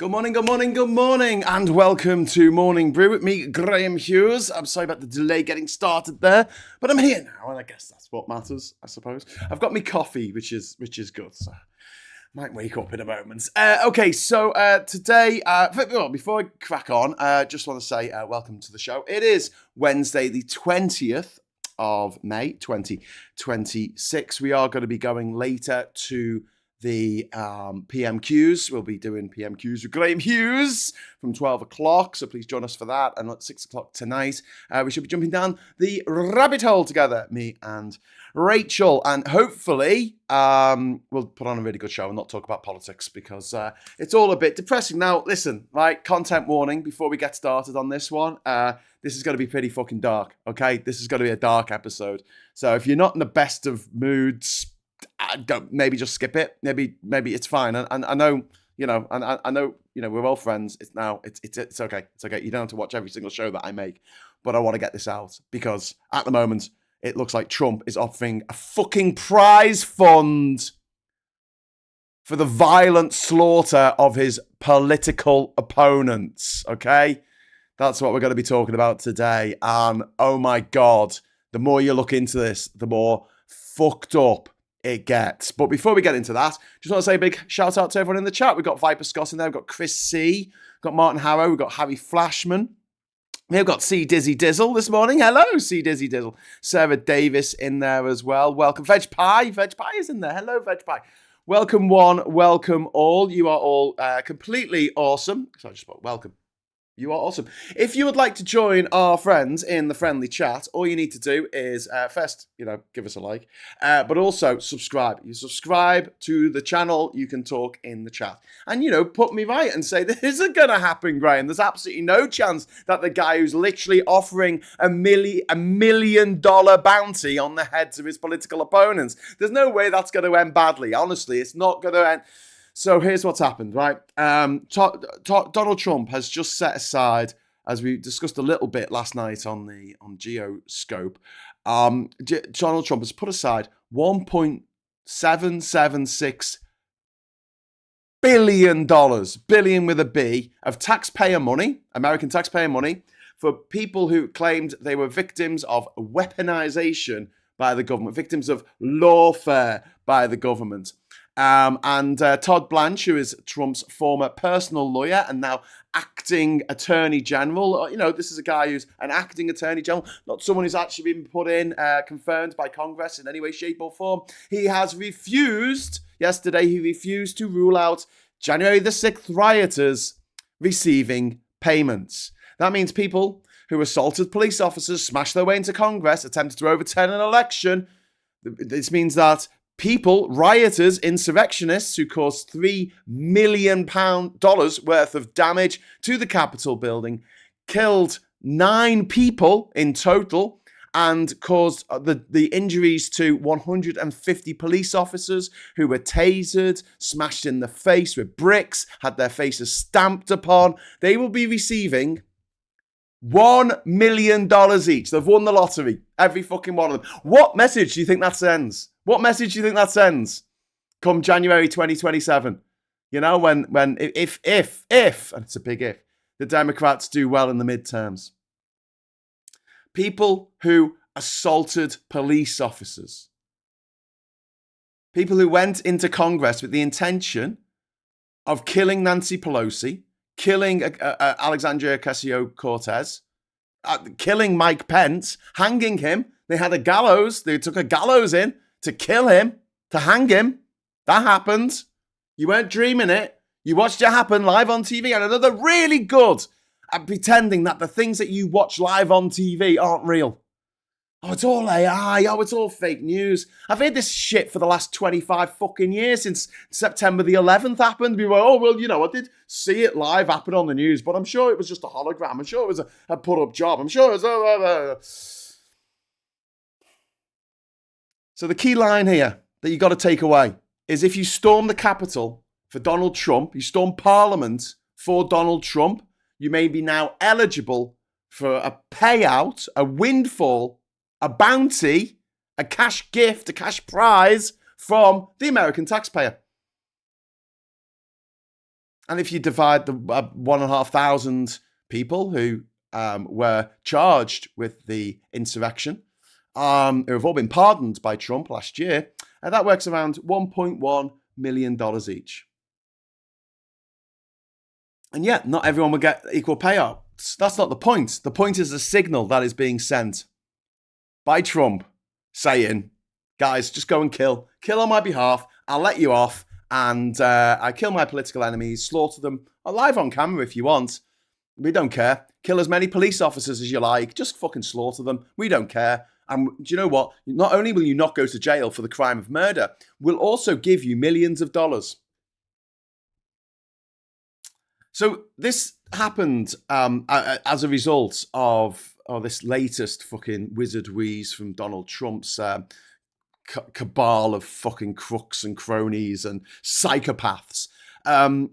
Good morning, and welcome to Morning Brew with me, Graham Hughes. I'm sorry about the delay getting started there, but I'm here now, and I guess that's what matters, I suppose. I've got me coffee, which is good, so might wake up in a moment. Today, before I crack on, just want to say welcome to the show. It is Wednesday, the 20th of May, 2026. We are going to be going later to the PMQs. We'll be doing PMQs with Graham Hughes from 12 o'clock, so please join us for that. And at 6 o'clock tonight, we should be jumping down the rabbit hole together, me and Rachel. And hopefully, we'll put on a really good show and not talk about politics because it's all a bit depressing. Now, listen, right, content warning before we get started on this one. This is going to be pretty fucking dark, okay? This is going to be a dark episode. So if you're not in the best of moods, maybe just skip it. Maybe it's fine. And I know, I know, we're all friends. It's okay. It's okay. You don't have to watch every single show that I make, but I want to get this out because at the moment it looks like Trump is offering a fucking prize fund for the violent slaughter of his political opponents. Okay, that's what we're going to be talking about today. And oh my God, the more you look into this, the more fucked up it gets. But before we get into that, just want to say a big shout out to everyone in the chat. We've got Viper Scott in there, we've got Chris C, we've got Martin Harrow, we've got Harry Flashman, we've got C Dizzy Dizzle this morning. Hello, C Dizzy Dizzle. Sarah Davis in there as well. Welcome. Veg Pie is in there. Hello, Veg Pie. Welcome one, welcome all. You are all completely awesome. So I just spoke welcome. You are awesome. If you would like to join our friends in the friendly chat, all you need to do is first, give us a like, but also subscribe. You subscribe to the channel, you can talk in the chat. And, put me right and say, this isn't going to happen, Graham. There's absolutely no chance that the guy who's literally offering a $1 million bounty on the heads of his political opponents, there's no way that's going to end badly. Honestly, it's not going to end. So here's what's happened, right? Donald Trump has just set aside, as we discussed a little bit last night on Geoscope, Donald Trump has put aside $1.776 billion, billion with a B, of taxpayer money, American taxpayer money, for people who claimed they were victims of weaponization by the government, victims of lawfare by the government. Todd Blanche, who is Trump's former personal lawyer and now acting attorney general. This is a guy who's an acting attorney general, not someone who's actually been put in, confirmed by Congress in any way, shape or form. He refused to rule out January the 6th rioters receiving payments. That means people who assaulted police officers, smashed their way into Congress, attempted to overturn an election. This means that people, rioters, insurrectionists who caused $3 million worth of damage to the Capitol building, killed 9 people in total, and caused the injuries to 150 police officers who were tasered, smashed in the face with bricks, had their faces stamped upon. They will be receiving $1 million each. They've won the lottery, every fucking one of them. What message do you think that sends? What message do you think that sends come January 2027? When if, and it's a big if, the Democrats do well in the midterms. People who assaulted police officers. People who went into Congress with the intention of killing Nancy Pelosi, killing Alexandria Ocasio-Cortez, killing Mike Pence, hanging him. They had a gallows. They took a gallows in to kill him, to hang him. That happened. You weren't dreaming it. You watched it happen live on TV. And another really good at pretending that the things that you watch live on TV aren't real. Oh, it's all AI. Oh, it's all fake news. I've heard this shit for the last 25 fucking years since September the 11th happened. We were, I did see it live happen on the news, but I'm sure it was just a hologram. I'm sure it was a put-up job. I'm sure it was... So the key line here that you got to take away is if you storm the Capitol for Donald Trump, you storm Parliament for Donald Trump, you may be now eligible for a payout, a windfall, a bounty, a cash gift, a cash prize from the American taxpayer. And if you divide the 1,500 people who were charged with the insurrection, who have all been pardoned by Trump last year, that works around $1.1 million each. And yet, not everyone will get equal payouts. That's not the point. The point is the signal that is being sent by Trump saying, guys, just go and kill on my behalf. I'll let you off. And I kill my political enemies, slaughter them alive on camera if you want. We don't care. Kill as many police officers as you like. Just fucking slaughter them. We don't care. And do you know what? Not only will you not go to jail for the crime of murder, we'll also give you millions of dollars. So this happened as a result of this latest fucking wizard wheeze from Donald Trump's cabal of fucking crooks and cronies and psychopaths. The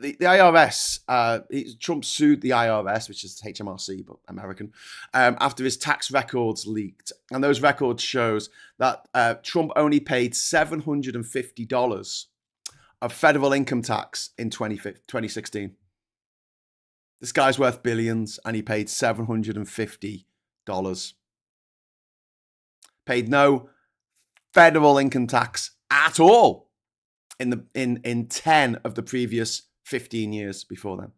IRS, Trump sued the IRS, which is HMRC, but American, after his tax records leaked. And those records shows that Trump only paid $750 of federal income tax in 2016. This guy's worth billions, and he paid $750. Paid no federal income tax at all in 10 of the previous 15 years before then.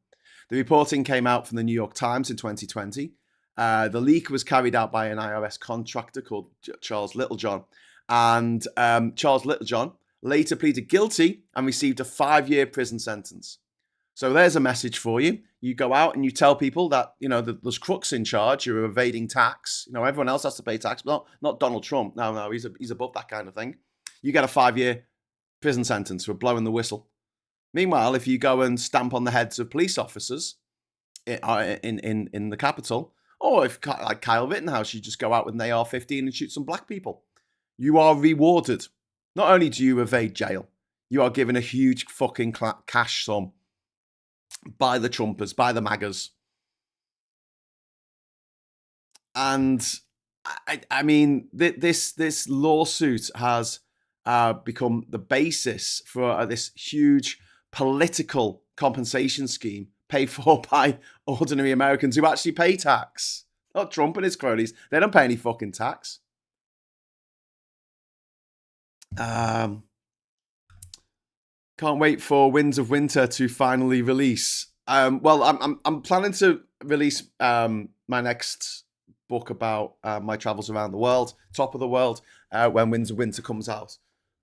The reporting came out from the New York Times in 2020. The leak was carried out by an IRS contractor called Charles Littlejohn. And Charles Littlejohn later pleaded guilty and received a 5-year prison sentence. So there's a message for you. You go out and you tell people that, there's crooks in charge who are evading tax. Everyone else has to pay tax, but not Donald Trump. No, he's above that kind of thing. You get a 5-year prison sentence for blowing the whistle. Meanwhile, if you go and stamp on the heads of police officers in the Capitol, or if, like Kyle Rittenhouse, you just go out with an AR-15 and shoot some black people, you are rewarded. Not only do you evade jail, you are given a huge fucking cash sum by the Trumpers, by the MAGAs. And I mean, this lawsuit has become the basis for this huge political compensation scheme paid for by ordinary Americans who actually pay tax. Not Trump and his cronies. They don't pay any fucking tax. Can't wait for Winds of Winter to finally release. Well, I'm planning to release my next book about my travels around the world, top of the world, when Winds of Winter comes out.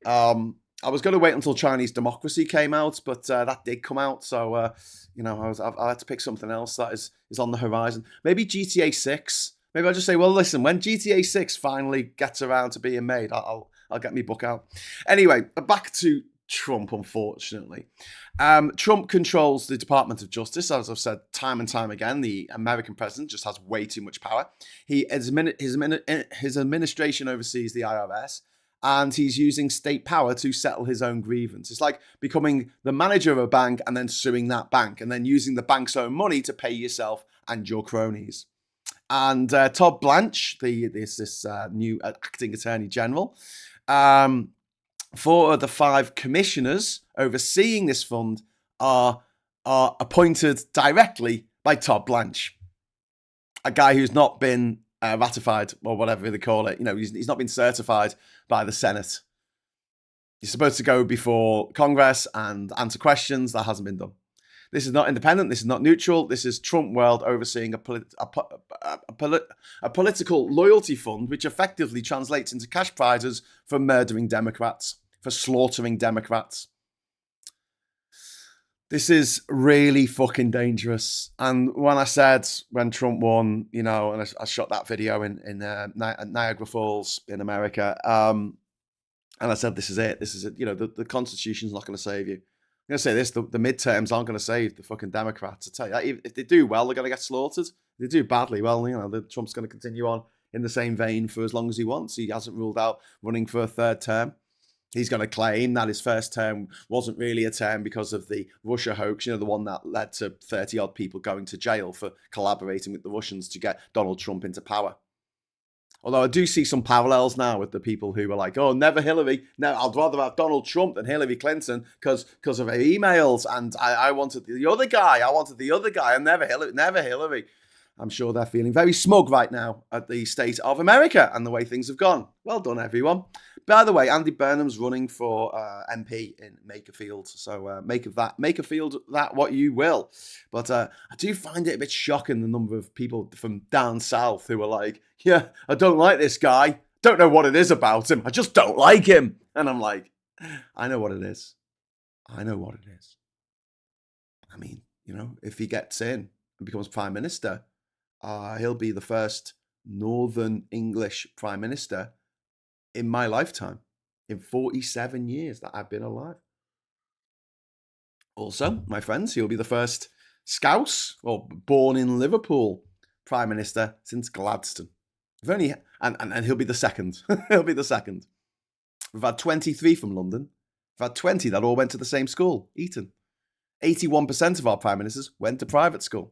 I was going to wait until Chinese Democracy came out, but that did come out, so I had to pick something else that is on the horizon. Maybe GTA 6. Maybe I'll just say, well, listen, when GTA 6 finally gets around to being made, I'll get my book out. Anyway, back to Trump, unfortunately. Trump controls the Department of Justice. As I've said time and time again, the American president just has way too much power. His administration oversees the IRS, and he's using state power to settle his own grievance. It's like becoming the manager of a bank and then suing that bank, and then using the bank's own money to pay yourself and your cronies. And Todd Blanche, this new acting attorney general, 4 of the 5 commissioners overseeing this fund are appointed directly by Todd Blanche, a guy who's not been ratified, or whatever they call it. He's not been certified by the Senate. He's supposed to go before Congress and answer questions. That hasn't been done. This is not independent. This is not neutral. This is Trump world overseeing a political loyalty fund, which effectively translates into cash prizes for murdering Democrats, for slaughtering Democrats. This is really fucking dangerous. And when Trump won, and I shot that video in Niagara Falls in America, and I said, this is it. The Constitution's not going to save you. I'm going to say this, the midterms aren't going to save the fucking Democrats. I tell you that. If they do well, they're going to get slaughtered. If they do badly, well, Trump's going to continue on in the same vein for as long as he wants. He hasn't ruled out running for a 3rd term. He's going to claim that his first term wasn't really a term because of the Russia hoax, the one that led to 30-odd people going to jail for collaborating with the Russians to get Donald Trump into power. Although I do see some parallels now with the people who were like, oh, never Hillary. No, I'd rather have Donald Trump than Hillary Clinton because of her emails. And I wanted the other guy. And never Hillary. I'm sure they're feeling very smug right now at the state of America and the way things have gone. Well done, everyone. By the way, Andy Burnham's running for MP in Makerfield. So make of Makerfield that what you will. But I do find it a bit shocking, the number of people from down south who are like, yeah, I don't like this guy. Don't know what it is about him. I just don't like him. And I'm like, I know what it is. I mean, if he gets in and becomes Prime Minister, he'll be the first Northern English Prime Minister in my lifetime, in 47 years that I've been alive. Also, my friends, he'll be the first Scouse, or born in Liverpool, Prime Minister since Gladstone. And he'll be the second. He'll be the second. We've had 23 from London. We've had 20 that all went to the same school, Eton. 81% of our Prime Ministers went to private school.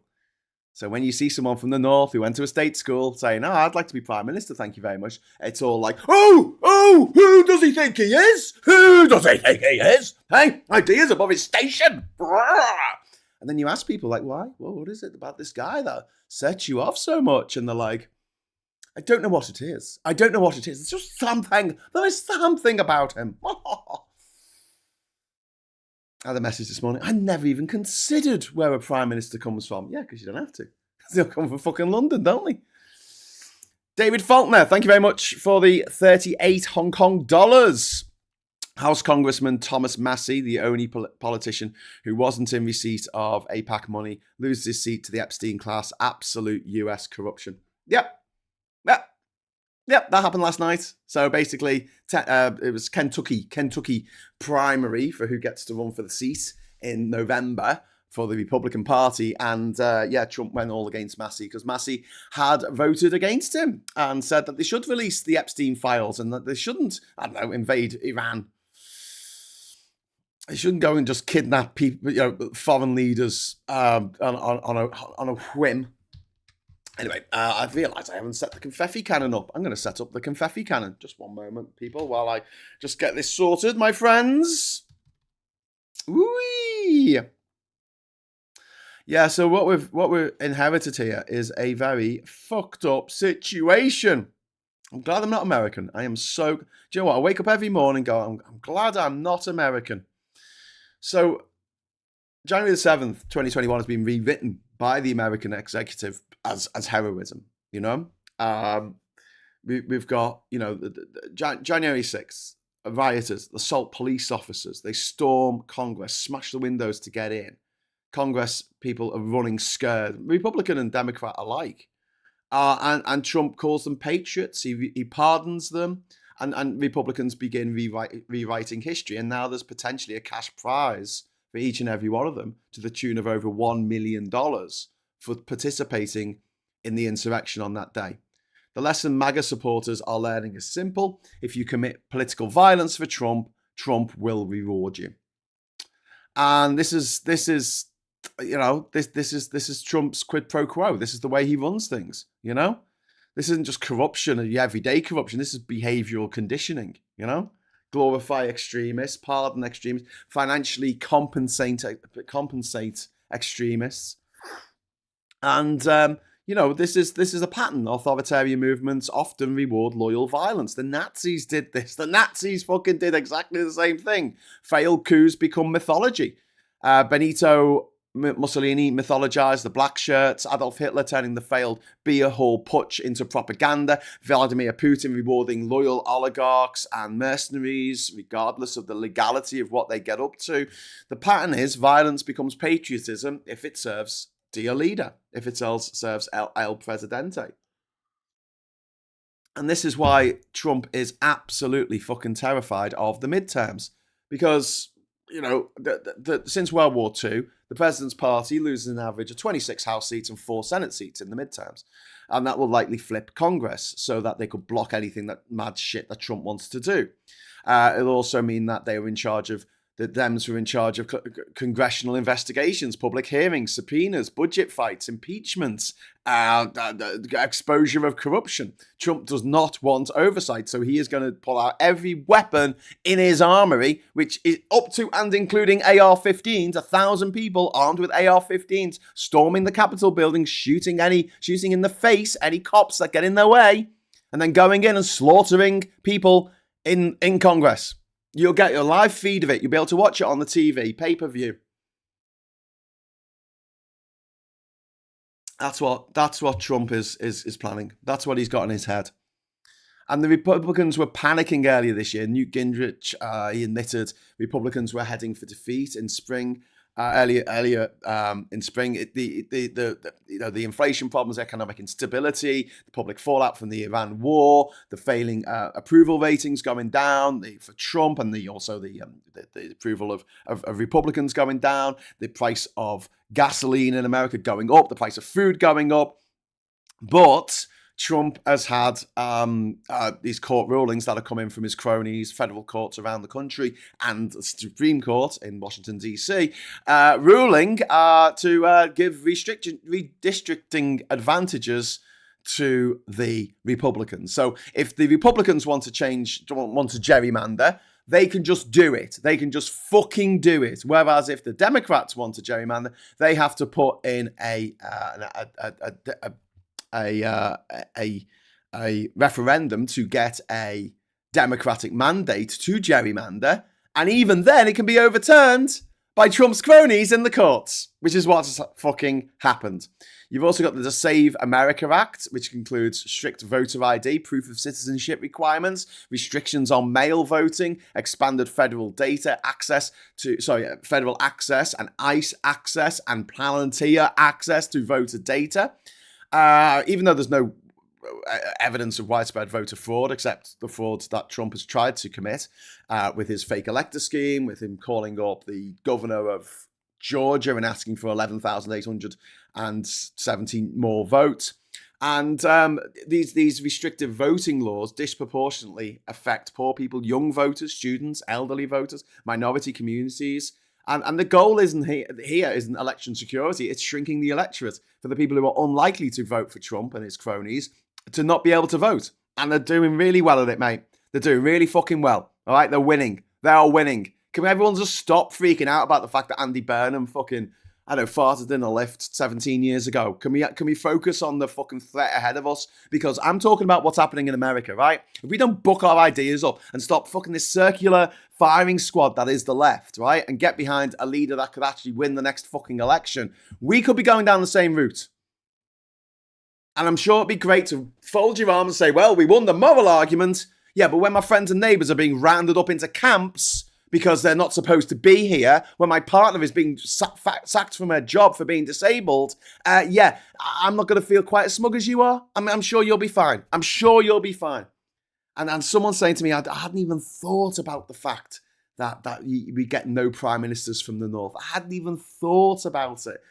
So when you see someone from the north who went to a state school saying, oh, I'd like to be Prime Minister, thank you very much, it's all like, oh, who does he think he is? Who does he think he is? Hey, ideas above his station. And then you ask people like, why? Well, what is it about this guy that sets you off so much? And they're like, I don't know what it is. It's just something. There is something about him. I had a message this morning. I never even considered where a Prime Minister comes from. Yeah, because you don't have to. They'll come from fucking London, don't they? David Faulkner, thank you very much for the 38 Hong Kong dollars. House Congressman Thomas Massey, the only politician who wasn't in receipt of APAC money, loses his seat to the Epstein class. Absolute US corruption. Yep, that happened last night. So basically, it was Kentucky primary for who gets to run for the seat in November for the Republican Party. And Trump went all against Massey because Massey had voted against him and said that they should release the Epstein files and that they shouldn't, invade Iran. They shouldn't go and just kidnap people, foreign leaders on a whim. Anyway, I've realised I haven't set the confetti cannon up. I'm going to set up the confetti cannon. Just one moment, people, while I just get this sorted, my friends. Whee! Yeah, so what we've inherited here is a very fucked up situation. I'm glad I'm not American. I am so... Do you know what? I wake up every morning and go, I'm glad I'm not American. So, January the 7th, 2021 has been rewritten by the American executive as heroism, We've got, January 6th, rioters, assault police officers, they storm Congress, smash the windows to get in. Congress people are running scared, Republican and Democrat alike. And Trump calls them patriots, he pardons them, and Republicans begin rewriting history. And now there's potentially a cash prize for each and every one of them to the tune of over $1 million for participating in the insurrection on that day. The lesson MAGA supporters are learning is simple. If you commit political violence for Trump, Trump will reward you. And this is Trump's quid pro quo. This is the way he runs things, This isn't just corruption, everyday corruption. This is behavioral conditioning, Glorify extremists, pardon extremists, financially compensate extremists. And, this is a pattern. Authoritarian movements often reward loyal violence. The Nazis did this. The Nazis fucking did exactly the same thing. Failed coups become mythology. Benito Mussolini mythologized the black shirts, Adolf Hitler turning the failed beer hall putsch into propaganda, Vladimir Putin rewarding loyal oligarchs and mercenaries regardless of the legality of what they get up to. The pattern is violence becomes patriotism if it serves dear leader, if it serves el presidente. And this is why Trump is absolutely fucking terrified of the midterms, because since World War II, the president's party loses an average of 26 House seats and 4 Senate seats in the midterms. And that will likely flip Congress so that they could block anything that mad shit that Trump wants to do. It'll also mean that they are in charge of The Dems were in charge of congressional investigations, public hearings, subpoenas, budget fights, impeachments, exposure of corruption. Trump does not want oversight, so he is going to pull out every weapon in his armory, which is up to and including AR-15s, 1,000 people armed with AR-15s, storming the Capitol building, shooting in the face any cops that get in their way, and then going in and slaughtering people in Congress. You'll get a live feed of it. You'll be able to watch it on the TV, pay-per-view. That's what Trump is planning. That's what he's got in his head. And the Republicans were panicking earlier this year. Newt Gingrich, he admitted Republicans were heading for defeat in spring. Earlier in spring, the inflation problems, economic instability, the public fallout from the Iran war, the failing approval ratings going down for Trump, and the approval of Republicans going down, the price of gasoline in America going up, the price of food going up. But Trump has had these court rulings that are coming from his cronies, federal courts around the country, and the Supreme Court in Washington, D.C., ruling to give redistricting advantages to the Republicans. So if the Republicans want to gerrymander, they can just do it. They can just fucking do it. Whereas if the Democrats want to gerrymander, they have to put in a referendum to get a Democratic mandate to gerrymander, and even then it can be overturned by Trump's cronies in the courts, which is what's fucking happened. You've also got the Save America Act, which includes strict voter ID, proof of citizenship requirements, restrictions on mail voting, expanded federal access and ICE access and Palantir access to voter data. Even though there's no evidence of widespread voter fraud, except the frauds that Trump has tried to commit with his fake elector scheme, with him calling up the governor of Georgia and asking for 11,817 more votes. And these restrictive voting laws disproportionately affect poor people, young voters, students, elderly voters, minority communities. And the goal isn't election security. It's shrinking the electorate for the people who are unlikely to vote for Trump and his cronies to not be able to vote. And they're doing really well at it, mate. They're doing really fucking well. All right, they're winning. They are winning. Can everyone just stop freaking out about the fact that Andy Burnham farted in a lift 17 years ago? Can we focus on the fucking threat ahead of us? Because I'm talking about what's happening in America, right? If we don't book our ideas up and stop fucking this circular firing squad that is the left, right? And get behind a leader that could actually win the next fucking election, we could be going down the same route. And I'm sure it'd be great to fold your arms and say, well, we won the moral argument. Yeah, but when my friends and neighbours are being rounded up into camps because they're not supposed to be here, when my partner is being sacked from her job for being disabled, I'm not going to feel quite as smug as you are. I'm sure you'll be fine. I'm sure you'll be fine. And someone saying to me, I hadn't even thought about the fact that we get no prime ministers from the North. I hadn't even thought about it.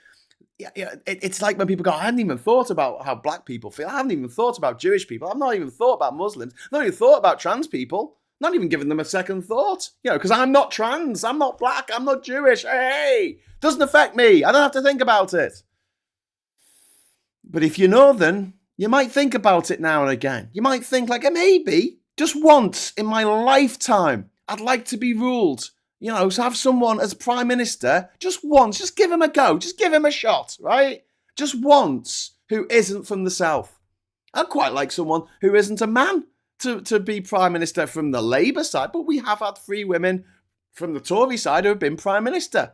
Yeah, it's like when people go, I hadn't even thought about how black people feel. I haven't even thought about Jewish people. I've not even thought about Muslims. I've not even thought about trans people. Not even giving them a second thought. Because I'm not trans. I'm not black. I'm not Jewish. Hey, doesn't affect me. I don't have to think about it. But if you're Northern, you might think about it now and again. You might think like, maybe, just once in my lifetime, I'd like to be ruled. To have someone as Prime Minister, just once, just give him a go, just give him a shot, right? Just once, who isn't from the South. I'd quite like someone who isn't a man to be Prime Minister from the Labour side, but we have had 3 women from the Tory side who have been Prime Minister.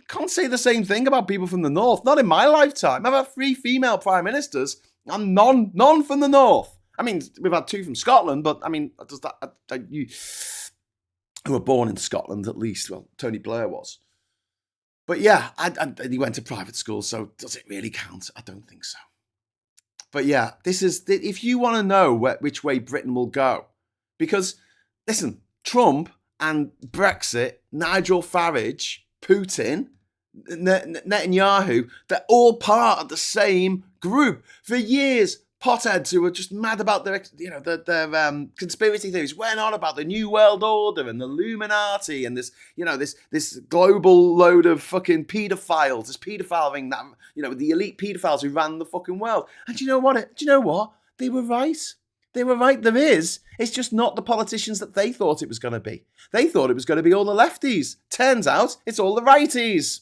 Can't say the same thing about people from the North, not in my lifetime. I've had 3 female Prime Ministers and none from the North. I mean, we've had 2 from Scotland, but I mean, does that... who were born in Scotland, at least. Well, Tony Blair was. But yeah, he went to private school, so does it really count? I don't think so. But yeah, this is, if you want to know which way Britain will go, because, listen, Trump and Brexit, Nigel Farage, Putin, Netanyahu, they're all part of the same group. For years, potheads who are just mad about their conspiracy theories, went on about the New World Order and the Illuminati and this global load of fucking paedophiles, this paedophile ring that, the elite paedophiles who ran the fucking world. And do you know what? They were right. They were right. There is. It's just not the politicians that they thought it was going to be. They thought it was going to be all the lefties. Turns out it's all the righties.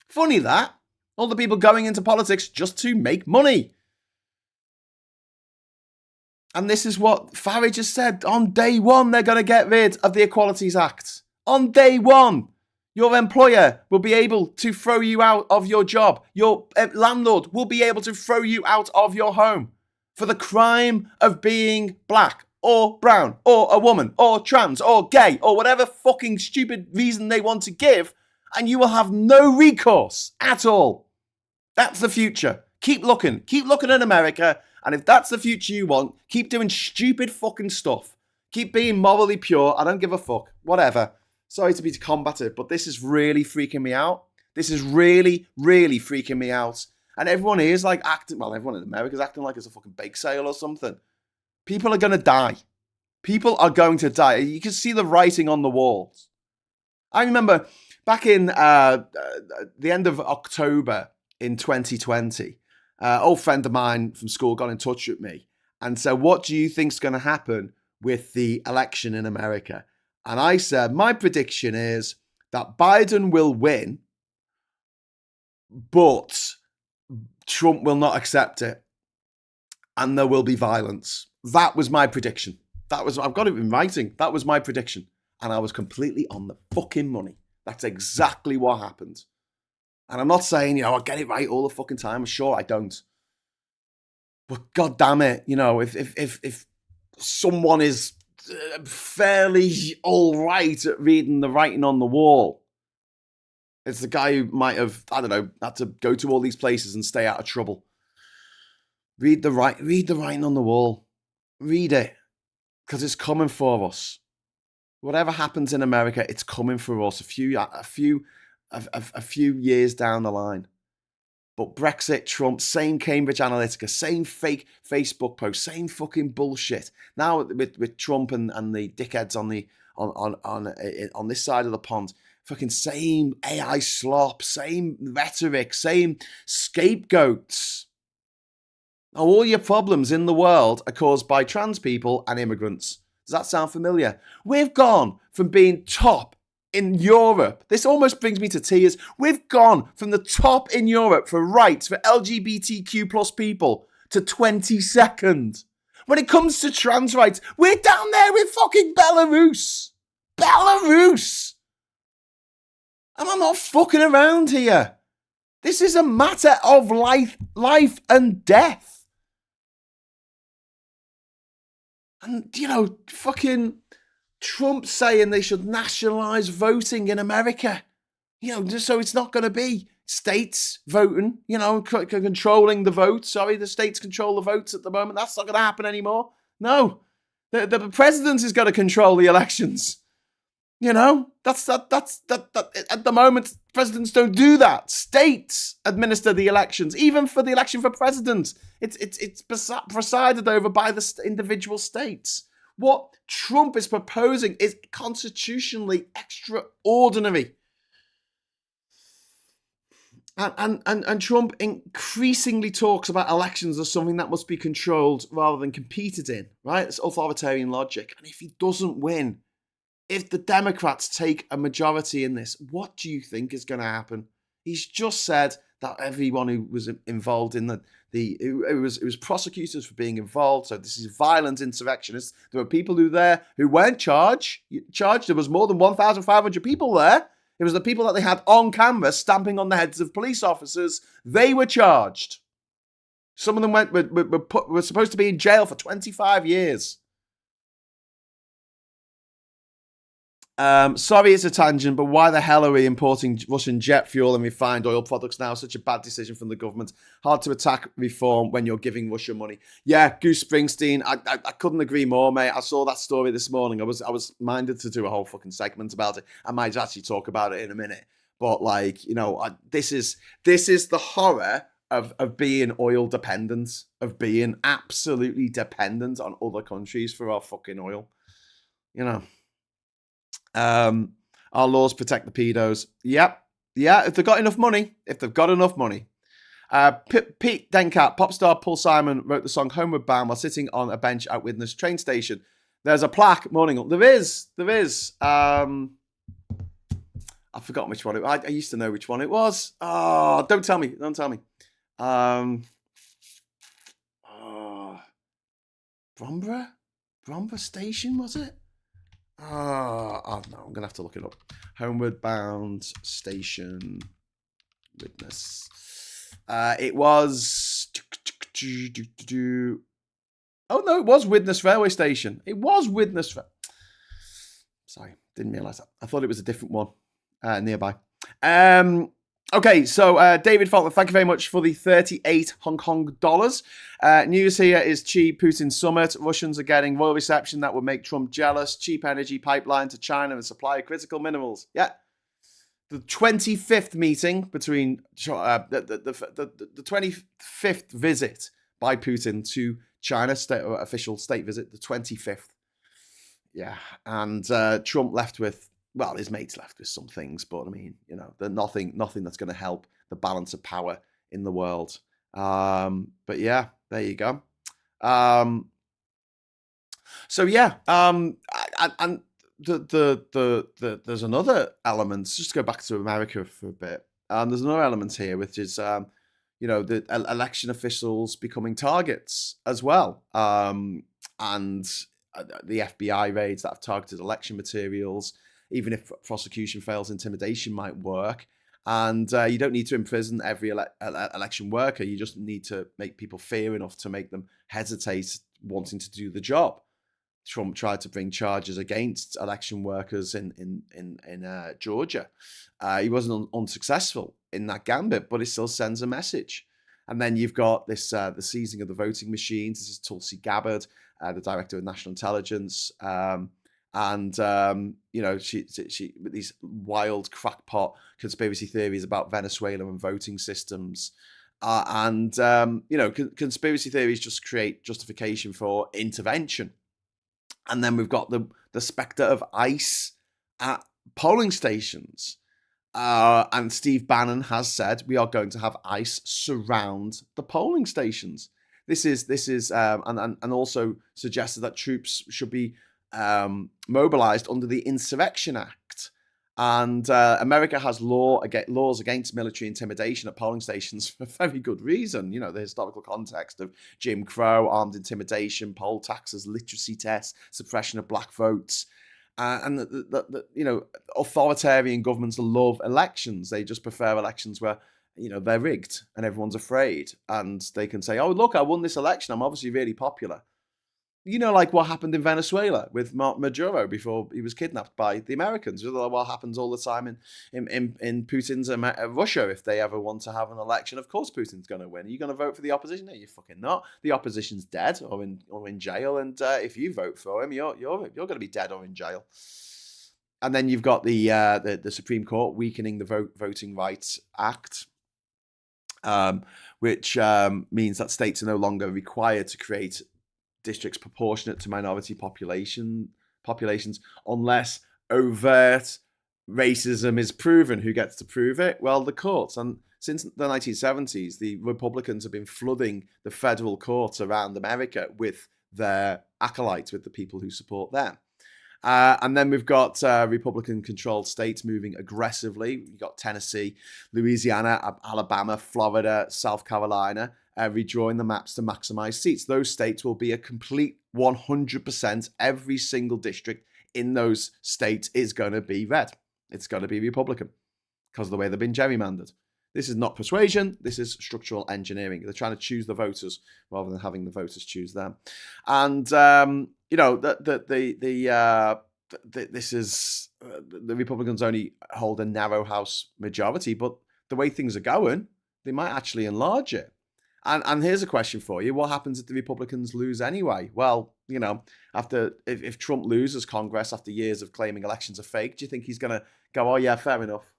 Funny that. All the people going into politics just to make money. And this is what Farage has said. On day one, they're going to get rid of the Equalities Act. On day one, your employer will be able to throw you out of your job. Your landlord will be able to throw you out of your home for the crime of being black or brown or a woman or trans or gay or whatever fucking stupid reason they want to give, and you will have no recourse at all. That's the future. Keep looking at America, and if that's the future you want, keep doing stupid fucking stuff. Keep being morally pure. I don't give a fuck. Whatever. Sorry to be combative, but this is really freaking me out. This is really, really freaking me out. And everyone here is like acting, well, everyone in America is acting like it's a fucking bake sale or something. People are going to die. People are going to die. You can see the writing on the walls. I remember back in the end of October in 2020, an old friend of mine from school got in touch with me and said, what do you think's going to happen with the election in America? And I said, my prediction is that Biden will win, but Trump will not accept it, and there will be violence. That was my prediction. I've got it in writing. That was my prediction. And I was completely on the fucking money. That's exactly what happened. And I'm not saying, I get it right all the fucking time. I'm sure I don't. But God damn it, if someone is fairly all right at reading the writing on the wall, it's the guy who might have, had to go to all these places and stay out of trouble. Read the writing on the wall. Read it. Because it's coming for us. Whatever happens in America, it's coming for us a few years down the line. But Brexit, Trump, same Cambridge Analytica, same fake Facebook post, same fucking bullshit. Now with Trump and the dickheads on this side of the pond, fucking same AI slop, same rhetoric, same scapegoats. All your problems in the world are caused by trans people and immigrants. Does that sound familiar? We've gone from being top in Europe. This almost brings me to tears. We've gone from the top in Europe for rights for LGBTQ plus people to 22nd. When it comes to trans rights, we're down there with fucking Belarus. Belarus. And I'm not fucking around here. This is a matter of life and death. And, fucking Trump saying they should nationalise voting in America. Just so it's not going to be states voting, controlling the vote. Sorry, the states control the votes at the moment. That's not going to happen anymore. No. The president is going to control the elections. That's at the moment, presidents don't do that. States administer the elections, even for the election for president. It's presided over by the individual states. What Trump is proposing is constitutionally extraordinary. And Trump increasingly talks about elections as something that must be controlled rather than competed in, right? It's authoritarian logic. And if he doesn't win, if the Democrats take a majority in this, what do you think is going to happen? He's just said that everyone who was involved in it was prosecutors for being involved. So this is violent insurrectionists. There were people who weren't charged. There was more than 1,500 people there. It was the people that they had on camera stamping on the heads of police officers. They were charged. Some of them were supposed to be in jail for 25 years. Sorry it's a tangent, but why the hell are we importing Russian jet fuel and refined oil products now? Such a bad decision from the government. Hard to attack reform when you're giving Russia money. Yeah, Goose Springsteen, I couldn't agree more, mate. I saw that story this morning. I was minded to do a whole fucking segment about it. I might actually talk about it in a minute. But this is the horror of being oil dependent, of being absolutely dependent on other countries for our fucking oil. You know, our laws protect the pedos. Yep, yeah. If they've got enough money, Pete Denkat, pop star Paul Simon, wrote the song Homeward Bound while sitting on a bench at Widnes train station. There's a plaque. Morning. There is. I've forgotten which one it was. I used to know which one it was. Oh, don't tell me. Bromborough Station, was it? Oh no, I'm gonna have to look it up. Homeward Bound Station, Widnes. It was. Oh no, it was Widnes Railway Station. It was Widnes. Sorry, didn't realise that. I thought it was a different one nearby. Okay, so David Faulkner, thank you very much for the 38 Hong Kong dollars. News here is cheap Putin summit. Russians are getting royal reception that would make Trump jealous. Cheap energy pipeline to China and supply of critical minerals. Yeah. The 25th meeting between the 25th visit by Putin to China, official state visit, the 25th. Yeah, and Trump left with, well, his mates left with some things, but I mean, you know, nothing that's going to help the balance of power in the world. But yeah, there you go. So yeah, and there's another element. Just to go back to America for a bit. There's another element here, which is you know, the election officials becoming targets as well, and the FBI raids that have targeted election materials. Even if prosecution fails, intimidation might work. And you don't need to imprison every election worker. You just need to make people fear enough to make them hesitate wanting to do the job. Trump tried to bring charges against election workers in Georgia. He wasn't unsuccessful in that gambit, but it still sends a message. And then you've got this the seizing of the voting machines. This is Tulsi Gabbard, the director of national intelligence. And you know, she with these wild crackpot conspiracy theories about Venezuela and voting systems, and you know, conspiracy theories just create justification for intervention. And then we've got the spectre of ICE at polling stations, and Steve Bannon has said we are going to have ICE surround the polling stations. This is and also suggested that troops should be mobilized under the Insurrection Act. And America has laws against military intimidation at polling stations for very good reason. You know, the historical context of Jim Crow, armed intimidation, poll taxes, literacy tests, suppression of black votes. And you know, authoritarian governments love elections. They just prefer elections where, you know, they're rigged and everyone's afraid. And they can say, oh, look, I won this election. I'm obviously really popular. You know, like what happened in Venezuela with Maduro before he was kidnapped by the Americans. What happens all the time in Putin's Russia if they ever want to have an election. Of course, Putin's going to win. Are you going to vote for the opposition? No, you're fucking not. The opposition's dead or in jail, and if you vote for him, you're going to be dead or in jail. And then you've got the Supreme Court weakening the Voting Rights Act, which means that states are no longer required to create districts proportionate to minority populations unless overt racism is proven. Who gets to prove it? Well, the courts. And since the 1970s, the Republicans have been flooding the federal courts around America with their acolytes, with the people who support them. And then we've got Republican-controlled states moving aggressively. You've got Tennessee, Louisiana, Alabama, Florida, South Carolina, redrawing the maps to maximize seats. Those states will be a complete 100%. Every single district in those states is going to be red. It's going to be Republican because of the way they've been gerrymandered. This is not persuasion. This is structural engineering. They're trying to choose the voters rather than having the voters choose them. And you know, this is the Republicans only hold a narrow House majority, but the way things are going, they might actually enlarge it. And here's a question for you. What happens if the Republicans lose anyway? Well, you know, if Trump loses Congress after years of claiming elections are fake, do you think he's going to go, oh, yeah, fair enough?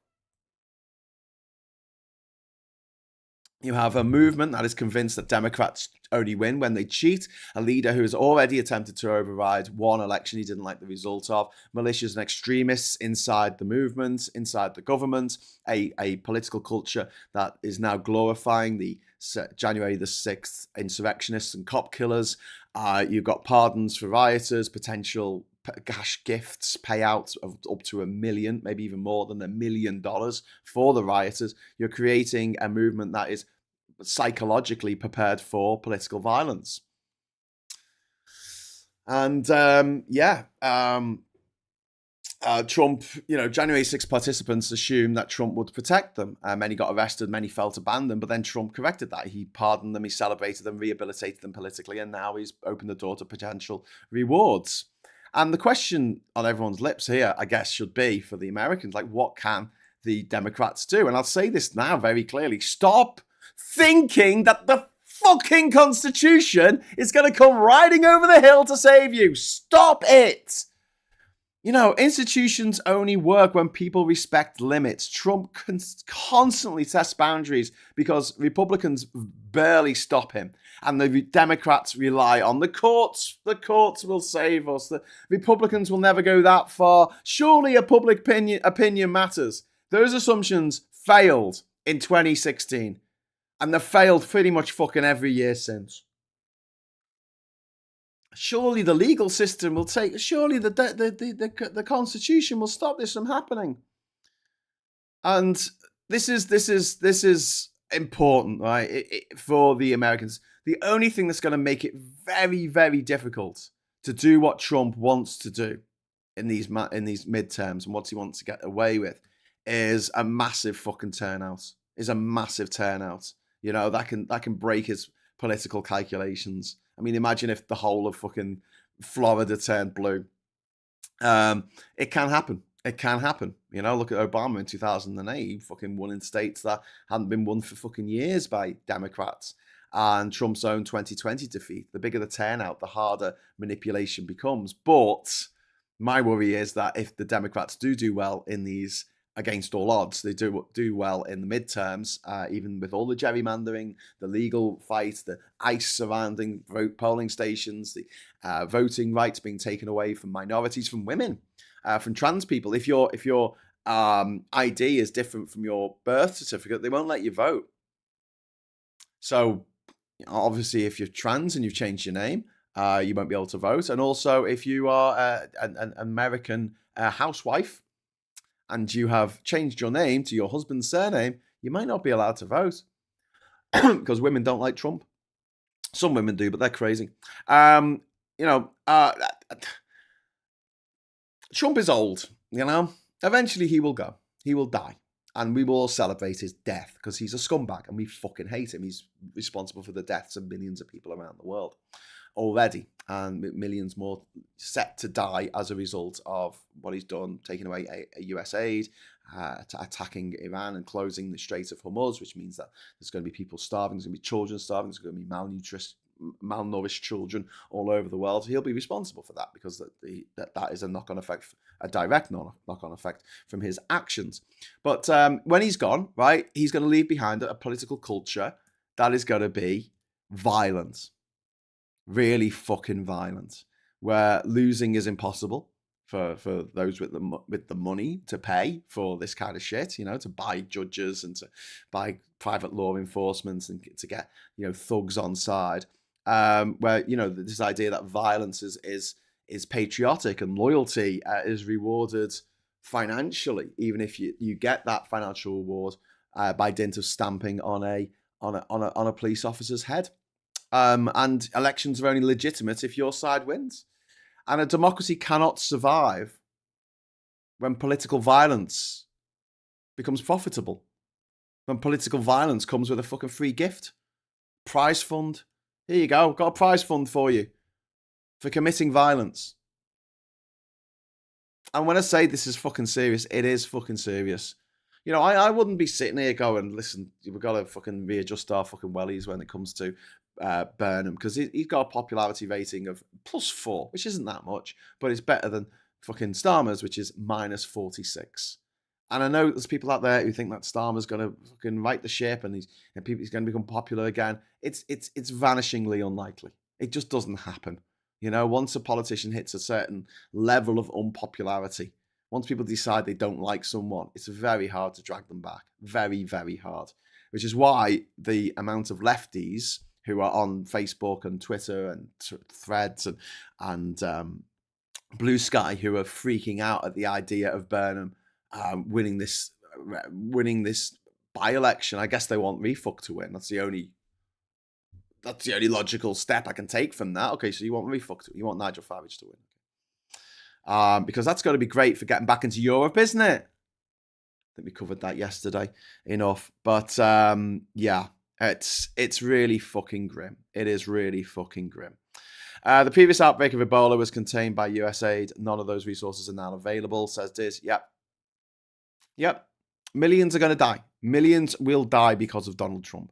You have a movement that is convinced that Democrats only win when they cheat. A leader who has already attempted to override one election he didn't like the result of. Militias and extremists inside the movement, inside the government. A political culture that is now glorifying the January the 6th insurrectionists and cop killers. You've got pardons for rioters, potential cash gifts, payouts of up to $1 million, maybe even more than $1 million for the rioters. You're creating a movement that is psychologically prepared for political violence. And Trump, January 6 participants assumed that Trump would protect them. Many got arrested, many felt abandoned, but then Trump corrected that. He pardoned them, he celebrated them, rehabilitated them politically, and now he's opened the door to potential rewards. And the question on everyone's lips here, I guess, should be for the Americans, like, what can the Democrats do? And I'll say this now very clearly. Stop thinking that the fucking Constitution is going to come riding over the hill to save you. Stop it. Institutions only work when people respect limits. Trump constantly tests boundaries because Republicans barely stop him. And the Democrats rely on the courts. The courts will save us. The Republicans will never go that far. Surely a public opinion matters. Those assumptions failed in 2016. And they've failed pretty much fucking every year since. Surely the legal system will take. Surely the Constitution will stop this from happening. And this is important, right? For the Americans. The only thing that's going to make it very, very difficult to do what Trump wants to do in these midterms and what he wants to get away with is a massive fucking turnout. That can break his political calculations. I mean, imagine if the whole of fucking Florida turned blue. It can happen. It can happen. Look at Obama in 2008. He fucking won in states that hadn't been won for fucking years by Democrats. And Trump's own 2020 defeat. The bigger the turnout, the harder manipulation becomes. But my worry is that if the Democrats do well in these, against all odds, they do well in the midterms, even with all the gerrymandering, the legal fight, the ice surrounding polling stations, the voting rights being taken away from minorities, from women, from trans people. If your ID is different from your birth certificate, they won't let you vote. So obviously, if you're trans and you've changed your name, you won't be able to vote. And also, if you are an American housewife, and you have changed your name to your husband's surname, you might not be allowed to vote because women don't like Trump. Some women do, but they're crazy. Trump is old, Eventually he will go. He will die. And we will all celebrate his death because he's a scumbag and we fucking hate him. He's responsible for the deaths of millions of people around the world already, and millions more set to die as a result of what he's done, taking away a US aid, attacking Iran and closing the Strait of Hormuz, which means that there's going to be people starving, there's going to be children starving, there's going to be malnourished children all over the world. He'll be responsible for that because that is a knock-on effect, a direct knock-on effect from his actions. But when he's gone, right, he's going to leave behind a political culture that is going to be violent. Really fucking violent, where losing is impossible for those with the money to pay for this kind of shit, to buy judges and to buy private law enforcement and to get thugs on side, where this idea that violence is patriotic and loyalty is rewarded financially, even if you get that financial reward by dint of stamping on a police officer's head. And elections are only legitimate if your side wins. And a democracy cannot survive when political violence becomes profitable. When political violence comes with a fucking free gift. Prize fund. Here you go. Got a prize fund for you for committing violence. And when I say this is fucking serious, it is fucking serious. I wouldn't be sitting here going, listen, we've got to fucking readjust our fucking wellies when it comes to Burnham, because he's got a popularity rating of +4, which isn't that much, but it's better than fucking Starmer's, which is -46. And I know there's people out there who think that Starmer's going to fucking right the ship and he's going to become popular again. It's vanishingly unlikely. It just doesn't happen. You know, once a politician hits a certain level of unpopularity, once people decide they don't like someone, it's very hard to drag them back. Very, very hard. Which is why the amount of lefties who are on Facebook and Twitter and Threads and Blue Sky who are freaking out at the idea of Burnham winning this by-election. I guess they want Refuck to win. That's the only logical step I can take from that. Okay, so you want Refuck you want Nigel Farage to win. Because that's got to be great for getting back into Europe, isn't it? I think we covered that yesterday enough. But yeah, it's really fucking grim. It is really fucking grim. The previous outbreak of Ebola was contained by US aid. None of those resources are now available, says Diz. Yep. Millions are going to die. Millions will die because of Donald Trump.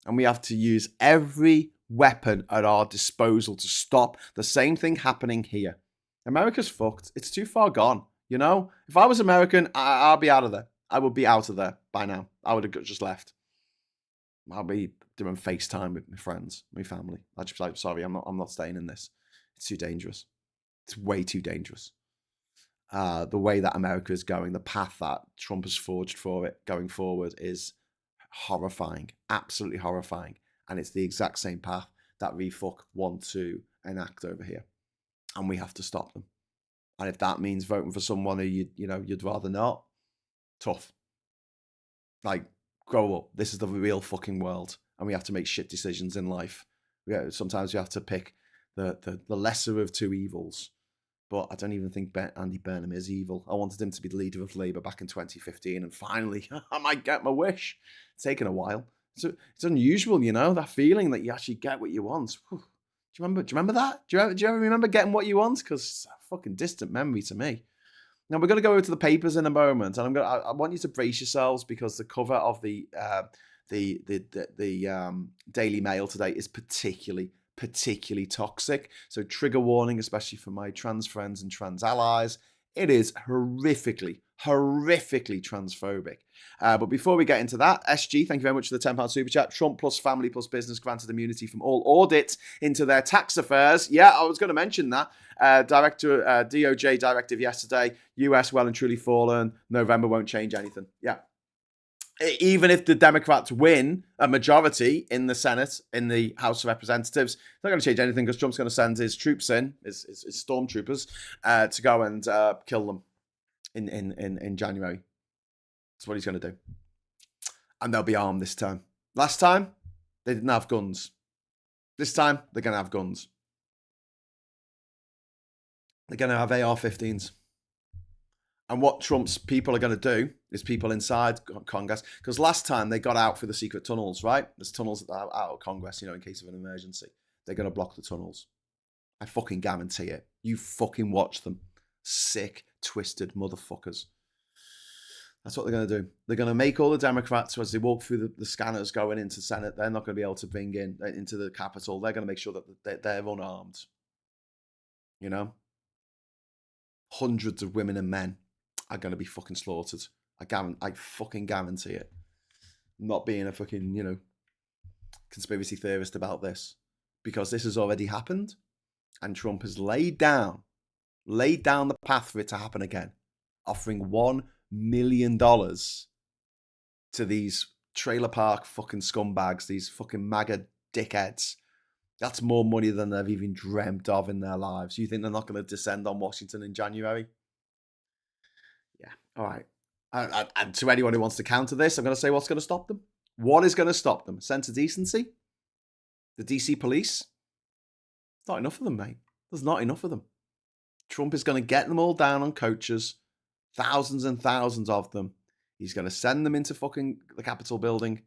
And we have to use every weapon at our disposal to stop the same thing happening here. America's fucked. It's too far gone. You know, if I was American, I'll be out of there. I would be out of there by now. I would have just left. I'll be doing FaceTime with my friends, my family. I'd just be like, sorry, I'm not staying in this. It's too dangerous. It's way too dangerous. The way that America is going, the path that Trump has forged for it going forward is horrifying, absolutely horrifying. And it's the exact same path that Refuck want to enact over here. And we have to stop them. And if that means voting for someone who you'd rather not, tough. Like, grow up. This is the real fucking world. And we have to make shit decisions in life. Sometimes we have to pick the lesser of two evils. But I don't even think Andy Burnham is evil. I wanted him to be the leader of Labour back in 2015, and finally, I might get my wish. It's taken a while. It's unusual, that feeling that you actually get what you want. Whew. Do you remember that? Do you ever remember getting what you want? Because it's a fucking distant memory to me. Now we're going to go over to the papers in a moment, and I want you to brace yourselves because the cover of the Daily Mail today is particularly toxic. So trigger warning, especially for my trans friends and trans allies. It is horrifically transphobic. But before we get into that, SG, thank you very much for the £10 super chat. Trump plus family plus business granted immunity from all audit into their tax affairs. Yeah, I was going to mention that. DOJ directive yesterday. US well and truly fallen. November won't change anything. Yeah. Even if the Democrats win a majority in the Senate, in the House of Representatives, it's not going to change anything because Trump's going to send his troops in, his stormtroopers, to go and kill them in January. That's what he's going to do. And they'll be armed this time. Last time, they didn't have guns. This time, they're going to have guns. They're going to have AR-15s. And what Trump's people are going to do is people inside Congress, because last time they got out through the secret tunnels, right? There's tunnels out of Congress, in case of an emergency. They're going to block the tunnels. I fucking guarantee it. You fucking watch them. Sick, twisted motherfuckers. That's what they're going to do. They're going to make all the Democrats, as they walk through the scanners going into the Senate, they're not going to be able to bring into the Capitol. They're going to make sure that they're unarmed. Hundreds of women and men are going to be fucking slaughtered. I fucking guarantee it. I'm not being a fucking, conspiracy theorist about this, because this has already happened and Trump has laid down the path for it to happen again, offering $1 million to these trailer park fucking scumbags, these fucking MAGA dickheads. That's more money than they've even dreamt of in their lives. You think they're not going to descend on Washington in January? Yeah, all right. And to anyone who wants to counter this, I'm going to say what's going to stop them. What is going to stop them? Sense of decency? The DC police? Not enough of them, mate. There's not enough of them. Trump is going to get them all down on coaches, thousands and thousands of them. He's going to send them into fucking the Capitol building.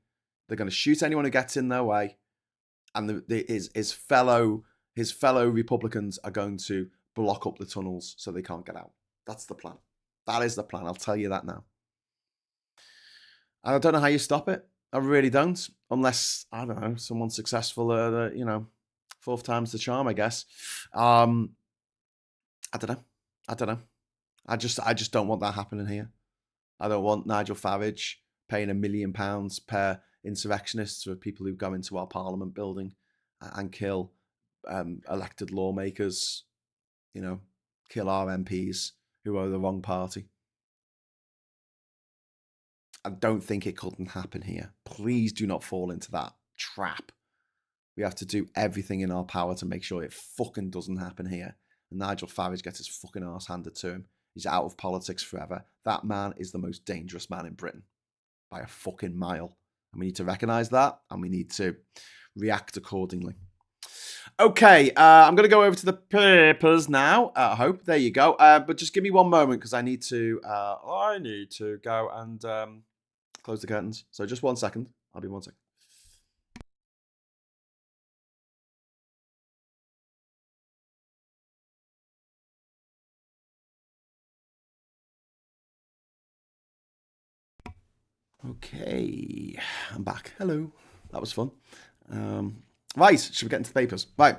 They're going to shoot anyone who gets in their way. And his fellow Republicans are going to block up the tunnels so they can't get out. That's the plan. That is the plan. I'll tell you that now. And I don't know how you stop it. I really don't. Unless, I don't know, someone's successful, fourth time's the charm, I guess. I don't know. I just don't want that happening here. I don't want Nigel Farage paying £1 million per insurrectionists for people who go into our Parliament building and kill elected lawmakers, kill our MPs who are the wrong party. I don't think it couldn't happen here. Please do not fall into that trap. We have to do everything in our power to make sure it fucking doesn't happen here. And Nigel Farage gets his fucking arse handed to him. He's out of politics forever. That man is the most dangerous man in Britain by a fucking mile. And we need to recognise that, and we need to react accordingly. Okay, I'm going to go over to the papers now. I hope. There you go. But just give me one moment because I need to go and close the curtains. So just 1 second. I'll be 1 second. Okay, I'm back. Hello. That was fun. Right, should we get into the papers? Right.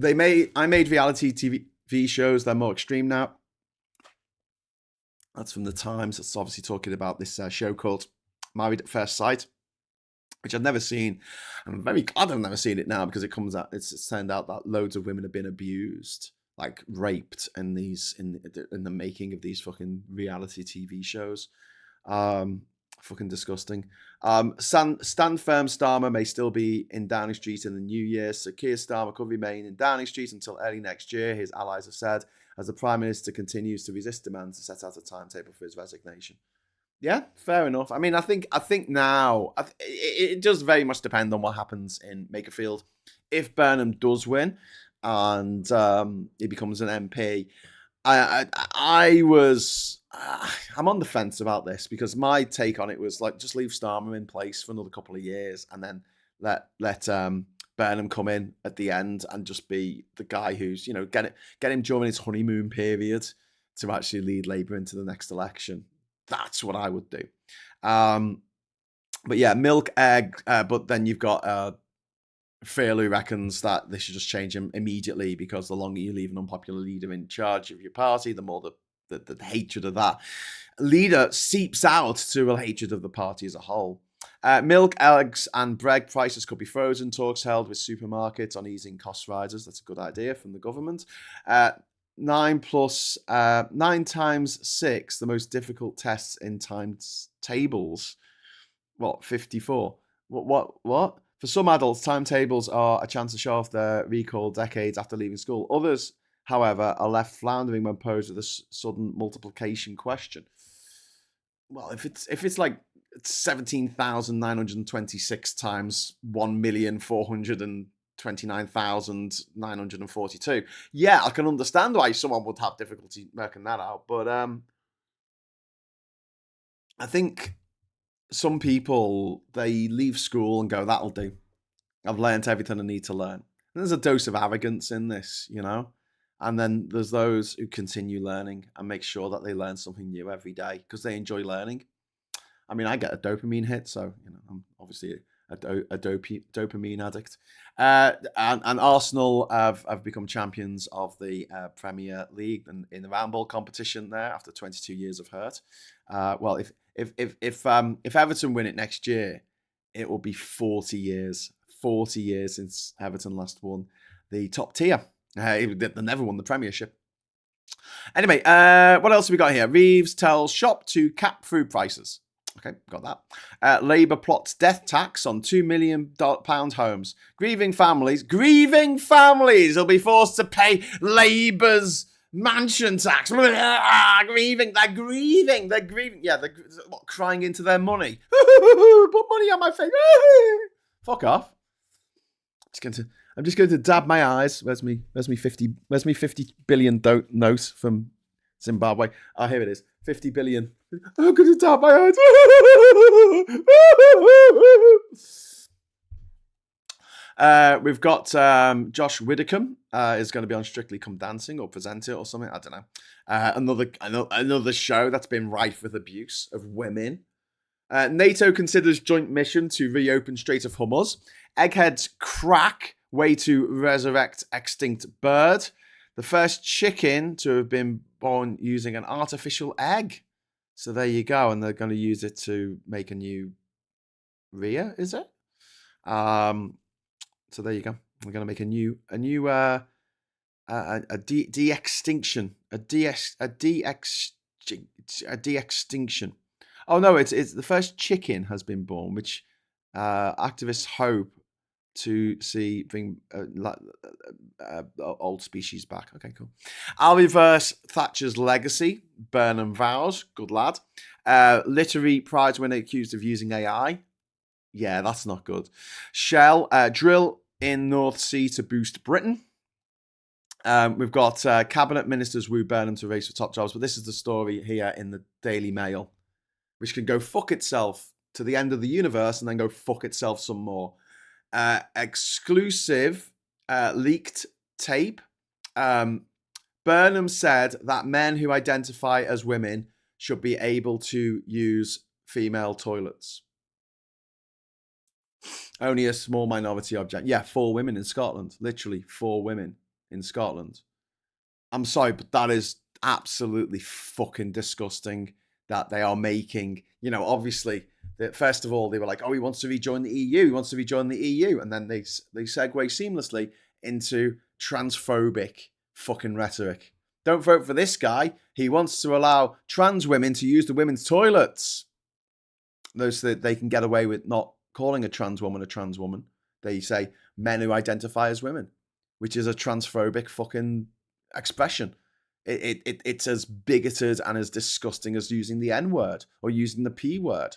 I made reality TV shows. They're more extreme now. That's from the Times. It's obviously talking about this show called Married at First Sight, which I've never seen. I'm very glad I've never seen it now because it's turned out that loads of women have been abused, like raped in the making of these fucking reality TV shows. Fucking disgusting. Stand firm Starmer may still be in Downing Street in the new year. So Keir Starmer could remain in Downing Street until early next year, his allies have said, as the Prime Minister continues to resist demands to set out a timetable for his resignation. Yeah, fair enough. I mean, I think now it does very much depend on what happens in Makerfield. If Burnham does win and he becomes an MP, I'm on the fence about this because my take on it was like just leave Starmer in place for another couple of years and then let Burnham come in at the end and just be the guy who's get him during his honeymoon period to actually lead Labour into the next election. That's what I would do. But yeah, milk, egg. But then you've got Phil who reckons that they should just change him immediately because the longer you leave an unpopular leader in charge of your party, the more the hatred of that leader seeps out to a hatred of the party as a whole. Milk, eggs and bread prices could be frozen. Talks held with supermarkets on easing cost rises. That's a good idea from the government. 9 times 6, the most difficult tests in times tables. What, 54? What? For some adults, timetables are a chance to show off their recall decades after leaving school. Others, however, are left floundering when posed with a sudden multiplication question. Well, if it's like 17,926 times 1,429,942, yeah, I can understand why someone would have difficulty working that out. But I think some people, they leave school and go, that'll do. I've learned everything I need to learn. And there's a dose of arrogance in this, And then there's those who continue learning and make sure that they learn something new every day because they enjoy learning. I mean, I get a dopamine hit, so I'm obviously a dopamine addict. And Arsenal have become champions of the Premier League and in the round ball competition there after 22 years of hurt. Well, if Everton win it next year, it will be 40 years since Everton last won the top tier. They never won the Premiership. Anyway, what else have we got here? Reeves tells shop to cap food prices. Okay, got that. Labour plots death tax on £2 million homes. Grieving families will be forced to pay Labour's mansion tax. Grieving. Yeah, they're crying into their money. Put money on my face. Fuck off. I'm just going to dab my eyes. Where's me 50 billion note from Zimbabwe? Oh, here it is. 50 billion. I'm going to dab my eyes. We've got Josh Widdicombe is going to be on Strictly Come Dancing or present it or something. I don't know. Another show that's been rife with abuse of women. NATO considers joint mission to reopen Strait of Hormuz. Eggheads crack way to resurrect extinct bird. The first chicken to have been born using an artificial egg. So there you go, and they're going to use it to make a new RIA, is it? So there you go. We're going to make a de-extinction, a de-extinction. Oh no, it's the first chicken has been born, which activists hope to see bring old species back. Okay, cool. I'll reverse Thatcher's legacy. Burnham vows. Good lad. Literary prize winner accused of using AI. Yeah, that's not good. Shell drill in North Sea to boost Britain. We've got cabinet ministers woo Burnham to race for top jobs, but this is the story here in the Daily Mail, which can go fuck itself to the end of the universe and then go fuck itself some more. Exclusive leaked tape. Burnham said that men who identify as women should be able to use female toilets. Only a small minority object. Yeah, 4 women in Scotland. Literally 4 women in Scotland. I'm sorry, but that is absolutely fucking disgusting that they are making, obviously, first of all, they were like, oh, he wants to rejoin the EU. He wants to rejoin the EU. And then they segue seamlessly into transphobic fucking rhetoric. Don't vote for this guy. He wants to allow trans women to use the women's toilets. Those that they can get away with not calling a trans woman. They say men who identify as women, which is a transphobic fucking expression. It's as bigoted and as disgusting as using the N word or using the P word.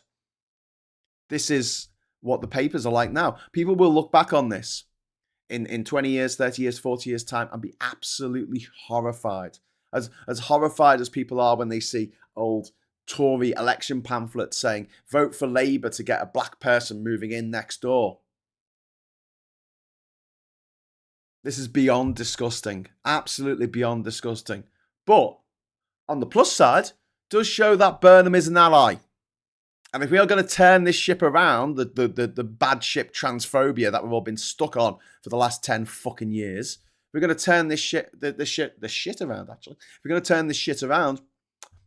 This is what the papers are like now. People will look back on this in 20 years, 30 years, 40 years time and be absolutely horrified. As horrified as people are when they see old Tory election pamphlets saying, vote for Labour to get a black person moving in next door. This is beyond disgusting. Absolutely beyond disgusting. But on the plus side, does show that Burnham is an ally. And if we are going to turn this ship around, the bad ship transphobia that we've all been stuck on for the last 10 fucking years, we're going to turn this shit around, actually. If we're going to turn this shit around,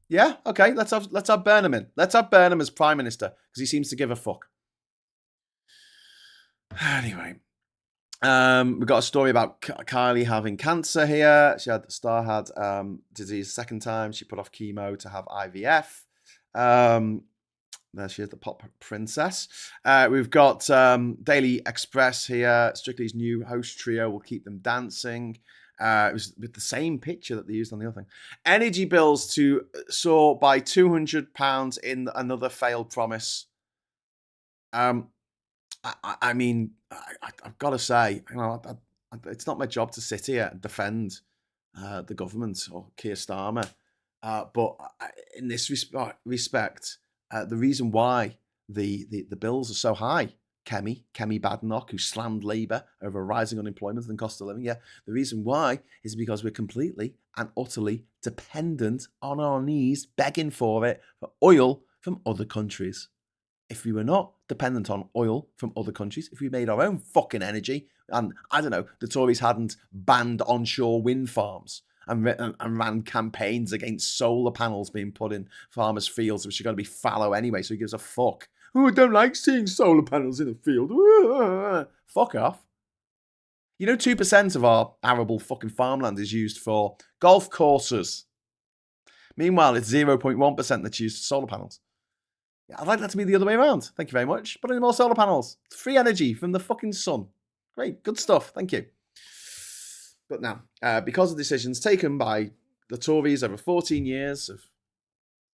yeah, okay, let's have Burnham in. Let's have Burnham as Prime Minister, because he seems to give a fuck. Anyway, we've got a story about Kylie having cancer here. Star had disease second time. She put off chemo to have IVF. There she is, the pop princess. We've got Daily Express here. Strictly's new host trio will keep them dancing. It was with the same picture that they used on the other thing. Energy bills to soar by £200 in another failed promise. I mean, I've got to say, it's not my job to sit here and defend the government or Keir Starmer. But in this respect, the reason why the bills are so high, Kemi Badenoch, who slammed Labour over rising unemployment and cost of living, the reason why is because we're completely and utterly dependent on our knees, begging for it, for oil from other countries. If we were not dependent on oil from other countries, if we made our own fucking energy, and I don't know, the Tories hadn't banned onshore wind farms and ran campaigns against solar panels being put in farmers' fields, which are going to be fallow anyway, so he gives a fuck. Oh, I don't like seeing solar panels in a field. Fuck off. 2% of our arable fucking farmland is used for golf courses. Meanwhile, it's 0.1% that's used for solar panels. I'd like that to be the other way around. Thank you very much. Put in more solar panels. Free energy from the fucking sun. Great. Good stuff. Thank you. But now, because of decisions taken by the Tories over 14 years of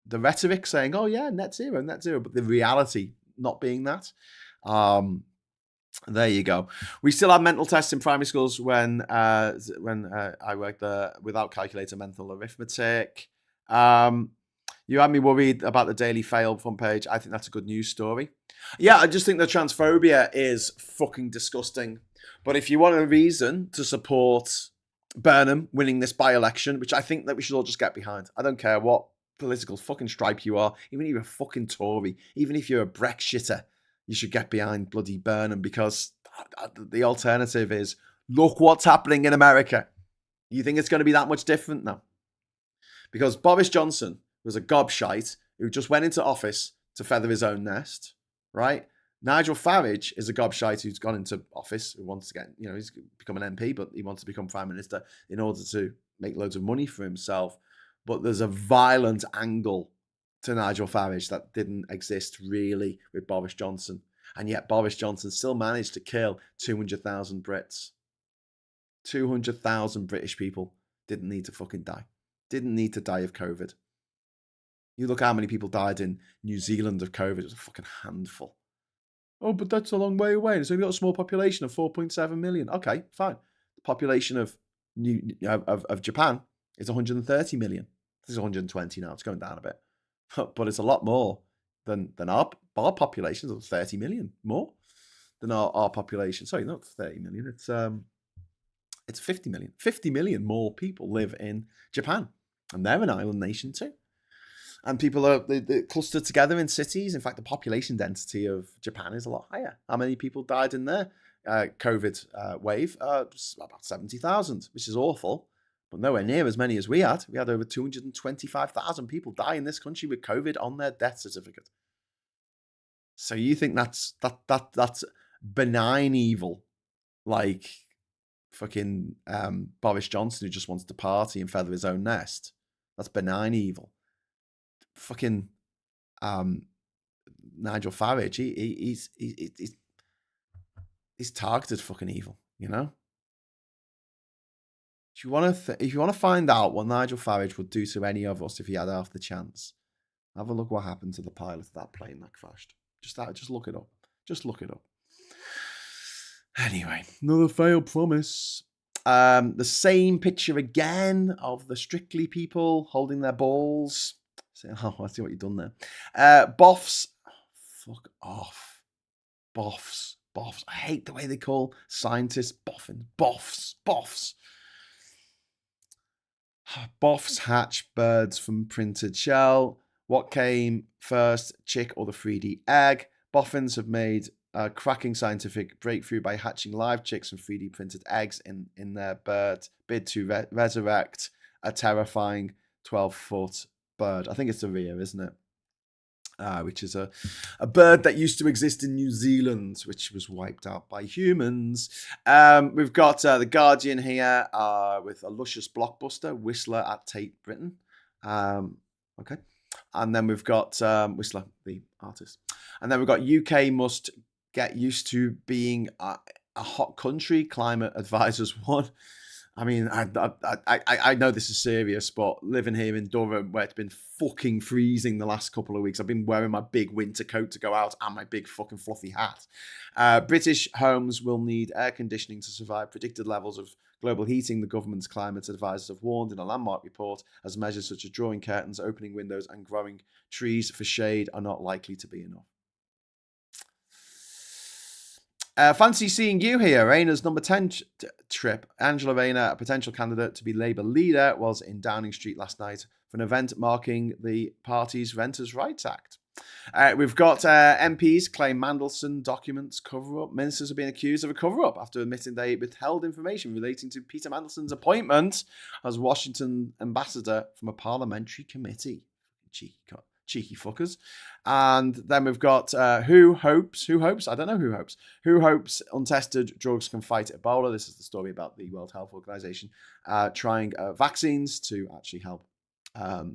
the rhetoric saying, oh yeah, net zero, but the reality not being that, there you go. We still have mental tests in primary schools when I worked there without calculator mental arithmetic. You had me worried about the Daily Fail front page. I think that's a good news story. Yeah, I just think the transphobia is fucking disgusting. But if you want a reason to support Burnham winning this by-election, which I think that we should all just get behind. I don't care what political fucking stripe you are, even if you're a fucking Tory, even if you're a Brexiter, you should get behind bloody Burnham, because the alternative is, look what's happening in America. You think it's going to be that much different now? Because Boris Johnson was a gobshite who just went into office to feather his own nest, right? Nigel Farage is a gobshite who's gone into office, who wants to get, he's become an MP, but he wants to become Prime Minister in order to make loads of money for himself. But there's a violent angle to Nigel Farage that didn't exist really with Boris Johnson. And yet Boris Johnson still managed to kill 200,000 Brits. 200,000 British people didn't need to fucking die. Didn't need to die of COVID. You look how many people died in New Zealand of COVID. It was a fucking handful. Oh, but that's a long way away. It's only got a small population of 4.7 million. Okay, fine. The population of Japan is 130 million. This is 120 now. It's going down a bit. But it's a lot more than our population. It's 30 million more than our population. Sorry, not 30 million. It's 50 million. 50 million more people live in Japan. And they're an island nation too. And people are they're clustered together in cities. In fact, the population density of Japan is a lot higher. How many people died in their COVID wave? About 70,000, which is awful, but nowhere near as many as we had. We had over 225,000 people die in this country with COVID on their death certificate. So you think that's benign evil, like fucking Boris Johnson, who just wants to party and feather his own nest? That's benign evil. Fucking Nigel Farage, he's targeted fucking evil, If you want to find out what Nigel Farage would do to any of us if he had half the chance, have a look what happened to the pilot of that plane that crashed. Just look it up. Just look it up. Anyway, another failed promise. The same picture again of the Strictly people holding their balls. Oh, I see what you've done there. Boffs. Fuck off. Boffs. I hate the way they call scientists boffins. Boffs. Boffs hatch birds from printed shell. What came first, chick or the 3D egg? Boffins have made a cracking scientific breakthrough by hatching live chicks from 3D printed eggs in their bid to resurrect a terrifying 12-foot bird. I think it's a rhea, isn't it? Which is a bird that used to exist in New Zealand, which was wiped out by humans. We've got The Guardian here with a luscious blockbuster, Whistler at Tate Britain. Okay. And then we've got Whistler, the artist. And then we've got UK must get used to being a hot country, climate advisors one. I mean, I know this is serious, but living here in Durham, where it's been fucking freezing the last couple of weeks, I've been wearing my big winter coat to go out and my big fucking fluffy hat. British homes will need air conditioning to survive predicted levels of global heating, the government's climate advisors have warned in a landmark report, as measures such as drawing curtains, opening windows, and growing trees for shade are not likely to be enough. Fancy seeing you here. Rayner's number 10 trip. Angela Rayner, a potential candidate to be Labour leader, was in Downing Street last night for an event marking the party's Renters' Rights Act. We've got MPs claim Mandelson documents cover-up. Ministers have been accused of a cover-up after admitting they withheld information relating to Peter Mandelson's appointment as Washington ambassador from a parliamentary committee. Cheeky fuckers. And then we've got who hopes untested drugs can fight Ebola. This is the story about the World Health Organization trying vaccines to actually help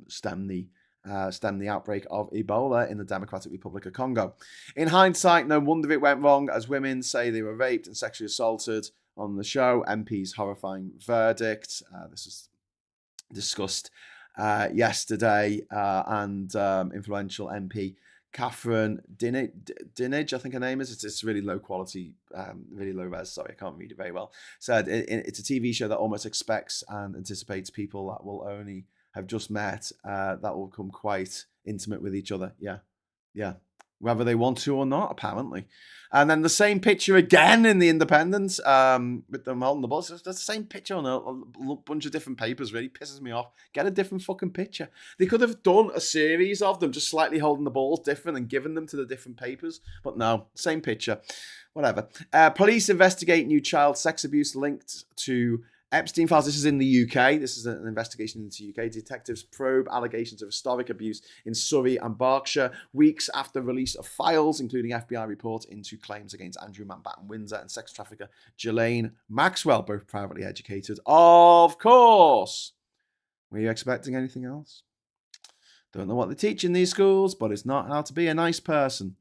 stem the outbreak of Ebola in the Democratic Republic of Congo. In hindsight, no wonder it went wrong, as women say they were raped and sexually assaulted on the show. MP's horrifying verdict. This was discussed yesterday, and influential MP Catherine Dinage, I think her name is. It's really low quality, really low res. Sorry, I can't read it very well. Said it's a TV show that almost expects and anticipates people that will only have just met, that will become quite intimate with each other. Yeah. Whether they want to or not, apparently. And then the same picture again in the Independent, with them holding the balls. It's the same picture on a bunch of different papers. Really pisses me off. Get a different fucking picture. They could have done a series of them, just slightly holding the balls different and given them to the different papers. But no, same picture. Whatever. Police investigate new child sex abuse linked to Epstein files. This is in the UK. This is an investigation into UK. Detectives probe allegations of historic abuse in Surrey and Berkshire weeks after release of files, including FBI reports into claims against Andrew Mountbatten Windsor and sex trafficker Ghislaine Maxwell, both privately educated. Of course. Were you expecting anything else? Don't know what they teach in these schools, but it's not how to be a nice person.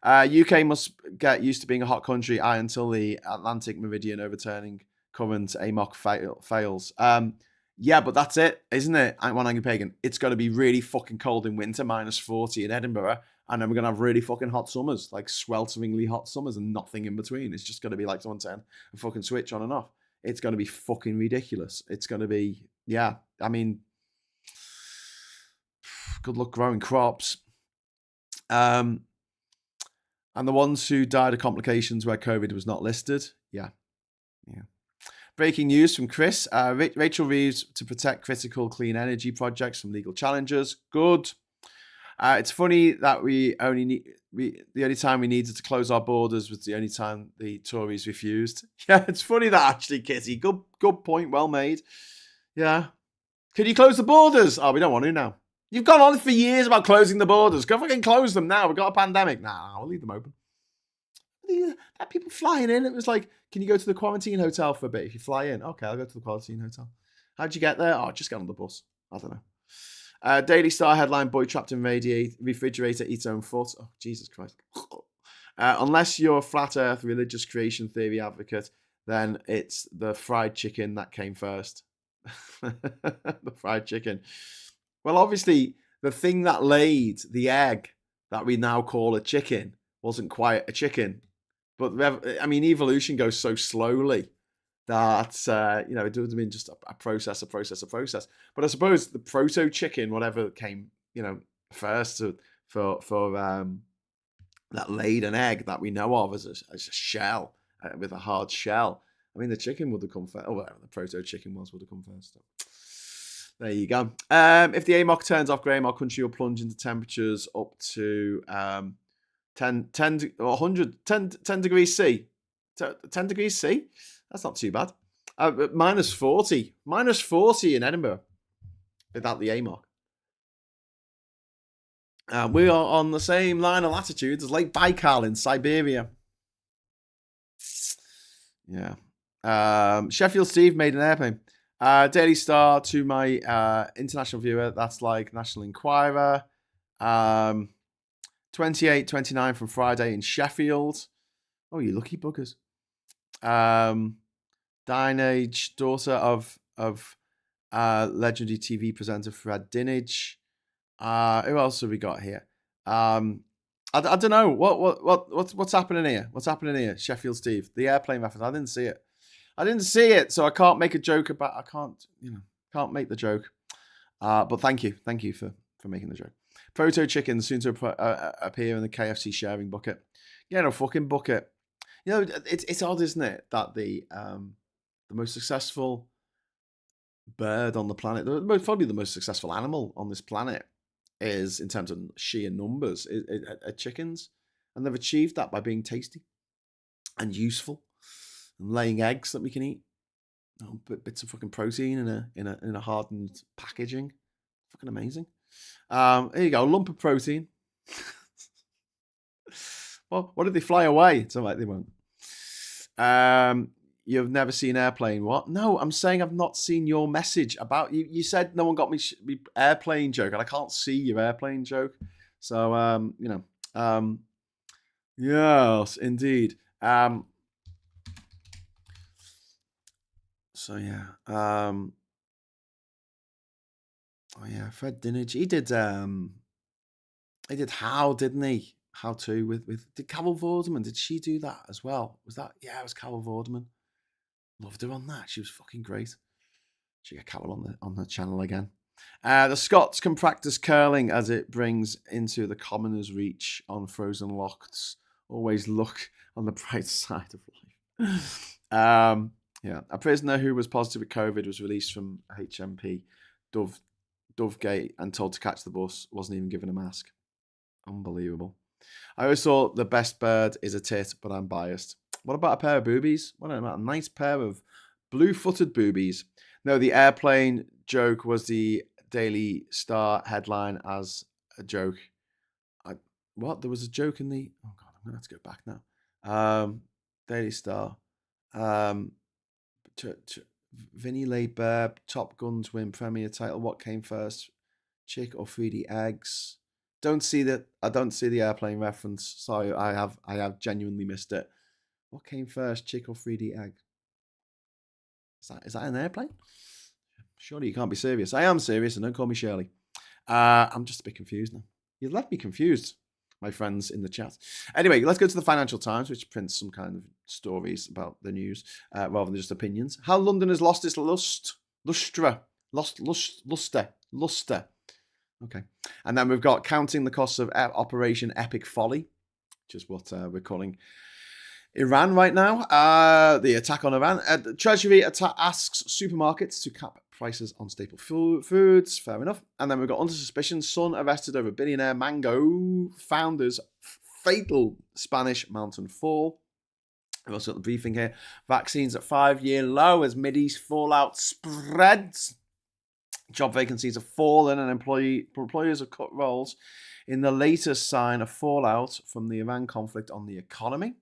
UK must get used to being a hot country until the Atlantic Meridian overturning current AMOC fails. Yeah, but that's it, isn't it? One angry pagan. It's going to be really fucking cold in winter, -40 in Edinburgh, and then we're going to have really fucking hot summers, like swelteringly hot summers and nothing in between. It's just going to be like someone turning a fucking switch on and off. It's going to be fucking ridiculous. It's going to be, yeah, I mean, good luck growing crops. And the ones who died of complications where COVID was not listed, yeah. Breaking news from Chris. Rachel Reeves to protect critical clean energy projects from legal challenges. Good. It's funny that the only time we needed to close our borders was the only time the Tories refused. Yeah, it's funny that actually, Kitty. Good point. Well made. Yeah. Can you close the borders? Oh, we don't want to now. You've gone on for years about closing the borders. Go fucking close them now. We've got a pandemic. Nah, we'll leave them open. That people flying in, it was like, can you go to the quarantine hotel for a bit if you fly in? Okay, I'll go to the quarantine hotel. How'd you get there? Oh, just get on the bus. I don't know. Daily Star headline, boy trapped in refrigerator eats own foot. Oh, Jesus Christ. Unless you're a flat earth religious creation theory advocate, then it's the fried chicken that came first. The fried chicken. Well, obviously, the thing that laid the egg that we now call a chicken wasn't quite a chicken. But, I mean, evolution goes so slowly that, it would have been just a process. But I suppose the proto-chicken, whatever came, first for that laid an egg that we know of as a shell, with a hard shell. I mean, the chicken would have come first. Or whatever the proto-chicken would have come first. So. There you go. If the AMOC turns off, Graham, our country will plunge into temperatures up to 10 degrees C. 10 degrees C? That's not too bad. -40. -40 in Edinburgh without the AMOC. We are on the same line of latitude as Lake Baikal in Siberia. Yeah. Sheffield Steve made an airplane. Daily Star to my international viewer. That's like National Enquirer. 28-29 from Friday in Sheffield. Oh, you lucky buggers. Dinage, daughter of legendary TV presenter Fred Dinage. Who else have we got here? I don't know what's happening here. What's happening here? Sheffield Steve, the airplane reference. I didn't see it, so I can't make a joke about. I can't make the joke. But thank you for making the joke. Proto chicken soon to appear in the KFC sharing bucket. Yeah, no fucking bucket. It's odd, isn't it, that the most successful bird on the planet, probably the most successful animal on this planet, is in terms of sheer numbers, are chickens, and they've achieved that by being tasty and useful and laying eggs that we can eat. Bits of fucking protein in a hardened packaging. Fucking amazing. Here you go, a lump of protein. Well, what if they fly away? It's all right, they won't. You've never seen airplane. What? No, I'm saying I've not seen your message about you. You said no one got me airplane joke, and I can't see your airplane joke. So, yes, indeed. So yeah. Oh yeah, Fred Dinage. He did How, didn't he? How to with did Carol Vorderman, did she do that as well? Was that, yeah, it was Carol Vorderman. Loved her on that. She was fucking great. She got Carol on the channel again. The Scots can practice curling as it brings into the commoner's reach on frozen lochs. Always look on the bright side of life. Yeah, a prisoner who was positive with COVID was released from HMP Dovegate and told to catch the bus. Wasn't even given a mask. Unbelievable. I always thought the best bird is a tit, but I'm biased. What about a pair of boobies? What about a nice pair of Blue-footed boobies. No, the airplane joke was the Daily Star headline as a joke. What? There was a joke in the... Oh, God, I'm going to have to go back now. Daily Star. Vinny laid bare. Top Guns win Premier title. What came first? Chick or 3D eggs? I don't see the airplane reference. Sorry, I have genuinely missed it. What came first? Chick or 3D egg? Is that an airplane? Surely you can't be serious. I am serious, and don't call me Shirley. I'm just a bit confused now. You've left me confused, my friends in the chat. Anyway, let's go to the Financial Times, which prints some kind of stories about the news rather than just opinions. How London has lost its luster. Okay. And then we've got counting the costs of Operation Epic Folly, which is what we're calling Iran right now. The attack on Iran. The Treasury asks supermarkets to cap prices on staple foods. Fair enough. And then we've got under suspicion. Son arrested over billionaire Mango founder's fatal Spanish mountain fall. We've also got the briefing here. Vaccines at 5-year low as Mideast fallout spreads. Job vacancies have fallen and employers have cut roles in the latest sign of fallout from the Iran conflict on the economy.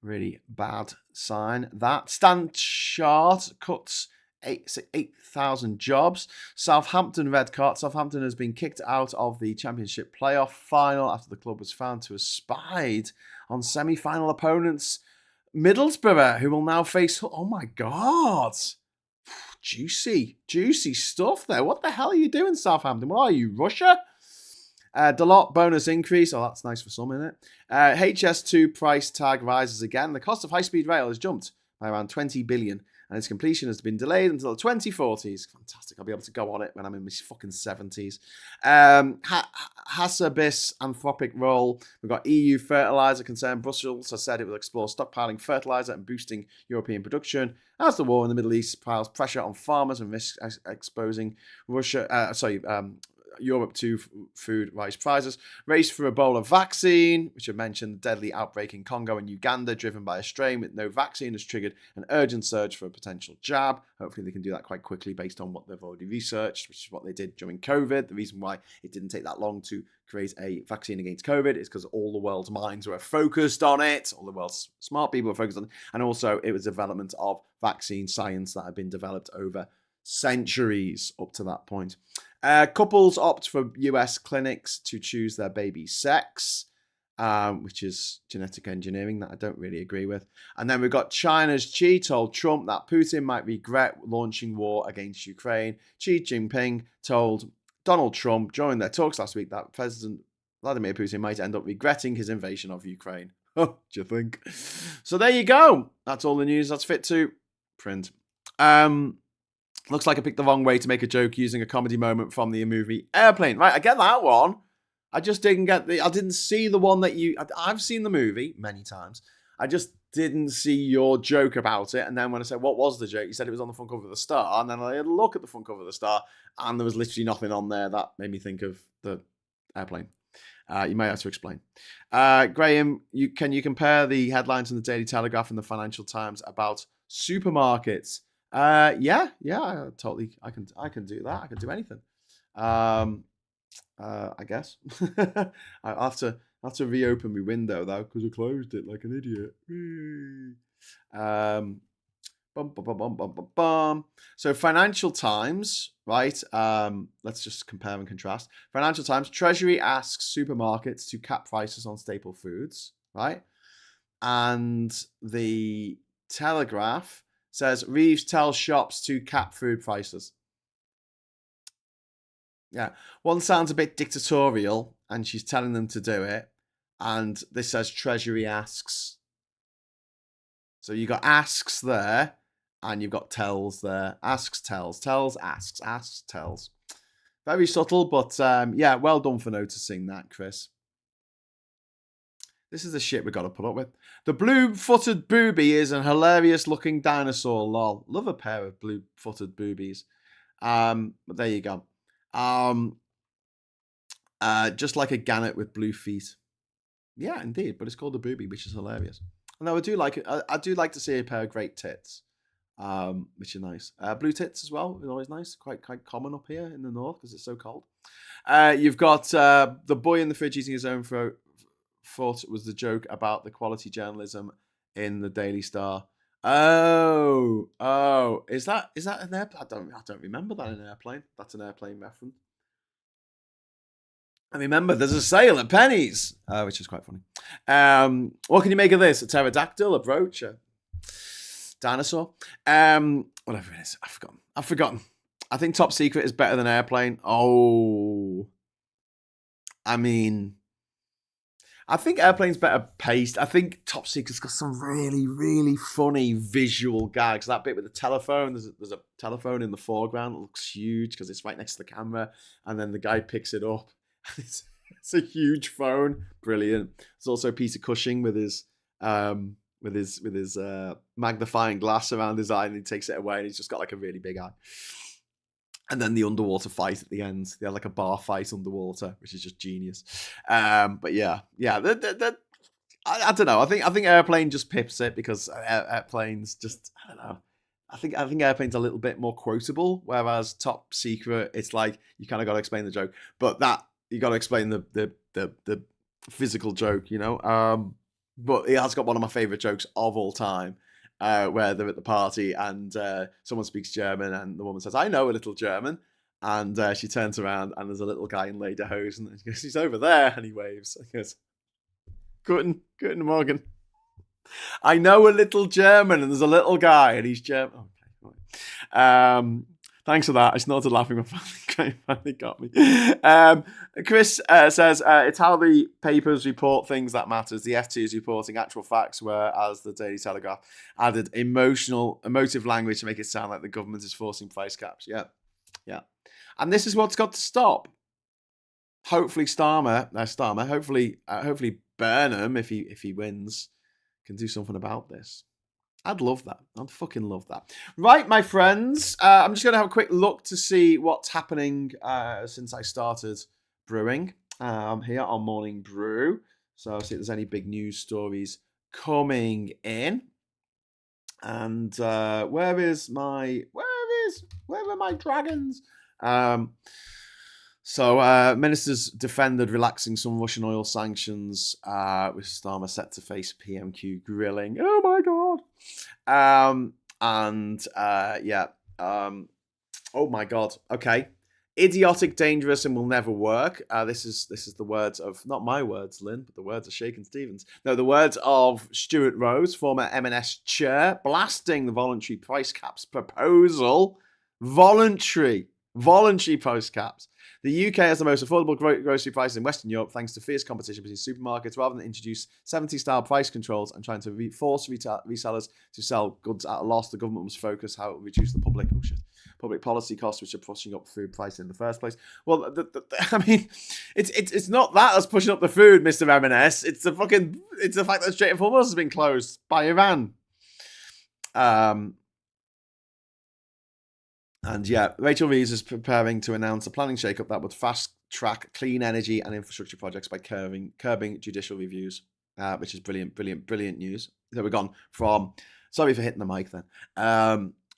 Really bad sign. That Stand Chart cuts 8,000 jobs. Southampton red card. Southampton has been kicked out of the Championship playoff final after the club was found to have spied on semi-final opponents Middlesbrough, who will now face... Oh my God. Juicy stuff there. What the hell are you doing, Southampton? What are you, Russia? Delort bonus increase. Oh, that's nice for some, isn't it? HS2 price tag rises again. The cost of high-speed rail has jumped by around 20 billion, and its completion has been delayed until the 2040s. Fantastic. I'll be able to go on it when I'm in my fucking 70s. Hassabis anthropic role. We've got EU fertilizer concern. Brussels has said it will explore stockpiling fertilizer and boosting European production as the war in the Middle East piles pressure on farmers and risks exposing Europe to food rise prices. Race for Ebola vaccine, which I mentioned, the deadly outbreak in Congo and Uganda, driven by a strain with no vaccine, has triggered an urgent surge for a potential jab. Hopefully they can do that quite quickly based on what they've already researched, which is what they did during COVID. The reason why it didn't take that long to create a vaccine against COVID is because all the world's minds were focused on it. All the world's smart people were focused on it. And also it was development of vaccine science that had been developed over centuries up to that point. Couples opt for US clinics to choose their baby's sex, which is genetic engineering that I don't really agree with. And then we've got China's Xi told Trump that Putin might regret launching war against Ukraine. Xi Jinping told Donald Trump during their talks last week that President Vladimir Putin might end up regretting his invasion of Ukraine. Oh, do you think? So there you go. That's all the news that's fit to print. Looks like I picked the wrong way to make a joke using a comedy moment from the movie Airplane. Right, I get that one. I just didn't get I didn't see the one that I've seen the movie many times. I just didn't see your joke about it. And then when I said, what was the joke? You said it was on the front cover of the Star. And then I had a look at the front cover of the Star, and there was literally nothing on there that made me think of the Airplane. You might have to explain. Graham, can you compare the headlines in the Daily Telegraph and the Financial Times about supermarkets? Yeah, totally. I can do that. I can do anything. I guess. I have to reopen my window though because I closed it like an idiot. So Financial Times, right? Let's just compare and contrast. Financial Times: Treasury asks supermarkets to cap prices on staple foods, right? And the Telegraph says Reeves tells shops to cap food prices. Yeah, one sounds a bit dictatorial, and she's telling them to do it. And this says Treasury asks. So you got asks there, and you've got tells there. Asks, tells, asks, tells. Very subtle, but yeah, well done for noticing that, Chris. This is the shit we got to put up with. The blue-footed booby is an hilarious-looking dinosaur, lol. Love a pair of blue-footed boobies. But there you go. Just like a gannet with blue feet. Yeah, indeed. But it's called a booby, which is hilarious. No, I do like it. I do like to see a pair of great tits. which are nice. Blue tits as well, is always nice. Quite common up here in the north because it's so cold. You've got the boy in the fridge eating his own throat. Thought it was the joke about the quality journalism in the Daily Star. Oh, is that an airplane? I don't remember that in Airplane. That's an Airplane reference. I remember there's a sale at Penny's, which is quite funny. What can you make of this? A pterodactyl, a brooch, a dinosaur, whatever it is. I've forgotten. I think Top Secret is better than Airplane. Oh, I mean, I think Airplane's better paced. I think Top Secret's got some really, really funny visual gags. That bit with the telephone, there's a telephone in the foreground that looks huge because it's right next to the camera, and then the guy picks it up. It's a huge phone. Brilliant. There's also Peter Cushing with his magnifying glass around his eye, and he takes it away, and he's just got like a really big eye. And then the underwater fight at the end. They had like a bar fight underwater, which is just genius. But yeah. I don't know. I think Airplane just pips it because Airplane's just, I don't know. I think Airplane's a little bit more quotable, whereas Top Secret, it's like you kind of got to explain the joke, but that you got to explain the physical joke, you know. But it has got one of my favorite jokes of all time. Where they're at the party and someone speaks German and the woman says, "I know a little German," and she turns around and there's a little guy in lederhosen and he goes, "He's over there," and he waves. He goes, Guten Morgen. I know a little German and there's a little guy and he's German. Okay. Thanks for that. I snorted laughing. My finally got me. Chris says, it's how the papers report things that matters. The FT is reporting actual facts, whereas the Daily Telegraph added emotive language to make it sound like the government is forcing price caps. Yeah. And this is what's got to stop. Hopefully hopefully Burnham, if he wins, can do something about this. I'd love that. I'd fucking love that. Right, my friends. I'm just going to have a quick look to see what's happening since I started brewing here on Morning Brew. So I'll see if there's any big news stories coming in. And where are my dragons? So ministers defended relaxing some Russian oil sanctions, with Starmer set to face PMQ grilling. Oh my god! Oh my god. Okay. Idiotic, dangerous, and will never work. This is the words of, not my words, Lynn, but the words of Shakin' Stevens. No, the words of Stuart Rose, former M&S chair, blasting the voluntary price caps proposal. Voluntary price caps. The UK has the most affordable grocery prices in Western Europe thanks to fierce competition between supermarkets. Rather than introduce 70s-style price controls and trying to force resellers to sell goods at a loss, the government must focus how it reduce the public policy costs, which are pushing up food prices in the first place. Well, I mean, it's not that that's pushing up the food, Mr. M&S. It's the fact that Strait of Hormuz has been closed by Iran. And yeah, Rachel Reeves is preparing to announce a planning shakeup that would fast-track clean energy and infrastructure projects by curbing judicial reviews, which is brilliant news. So we've gone from, sorry for hitting the mic then,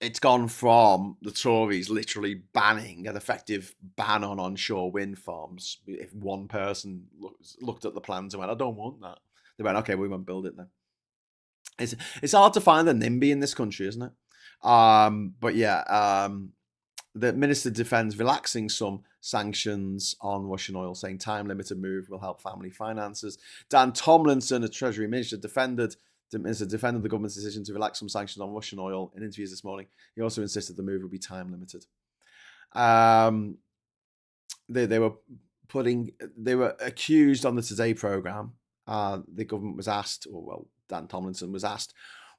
it's gone from the Tories literally banning an effective ban on onshore wind farms. If one person looked at the plans and went, "I don't want that," they went, "Okay, we won't build it then." It's hard to find a NIMBY in this country, isn't it? But yeah, the minister defends relaxing some sanctions on Russian oil, saying time-limited move will help family finances. Dan Tomlinson, a Treasury minister, defended the government's decision to relax some sanctions on Russian oil in interviews this morning. He also insisted the move would be time-limited. They were accused on the Today programme. The government was asked, Dan Tomlinson was asked,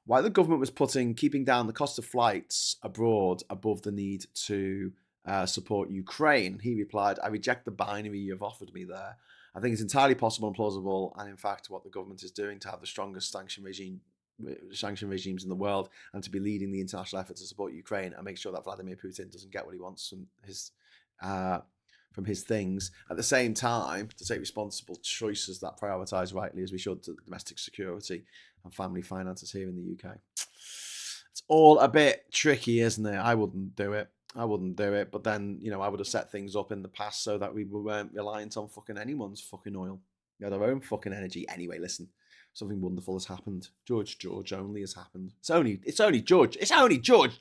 why the government was keeping down the cost of flights abroad above the need to support Ukraine. He replied, "I reject the binary you've offered me there. I think it's entirely possible and plausible, and in fact what the government is doing to have the strongest sanction regimes in the world and to be leading the international effort to support Ukraine and make sure that Vladimir Putin doesn't get what he wants from his things. At the same time, to take responsible choices that prioritise rightly, as we should, to domestic security and family finances here in the UK." It's all a bit tricky, isn't it? I wouldn't do it. But then, I would have set things up in the past so that we weren't reliant on fucking anyone's fucking oil. We had our own fucking energy. Anyway, listen, something wonderful has happened. George only has happened. It's only George. It's only George.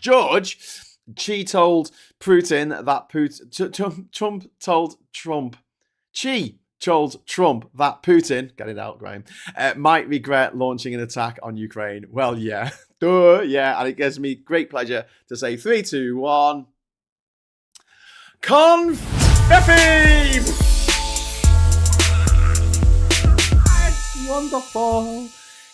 She told Putin that Trump told Trump. She told Trump that Putin, get it out, Graham, might regret launching an attack on Ukraine. Well, yeah. Duh, yeah. And it gives me great pleasure to say 3, 2, 1. Confetti! It's wonderful.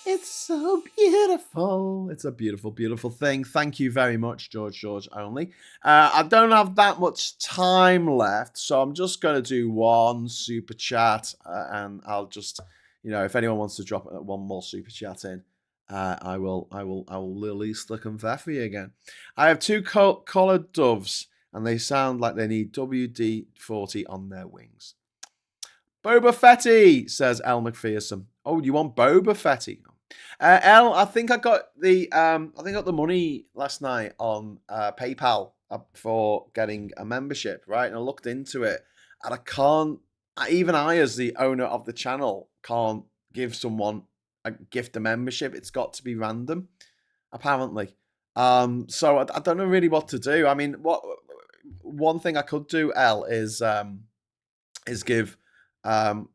It's so beautiful. It's a beautiful, beautiful thing. Thank you very much, George only. I don't have that much time left, so I'm just going to do one super chat, and I'll just, if anyone wants to drop one more super chat in, I will release the confetti again. I have 2 collared doves, and they sound like they need WD-40 on their wings. Boba Fetty, says El McPherson. Oh, you want Boba Fetty? El, I think I got the money last night on PayPal for getting a membership, right? And I looked into it, and I can't. Even I, as the owner of the channel, can't give someone a gift a membership. It's got to be random, apparently. So I don't know really what to do. I mean, one thing I could do, El, is give. I've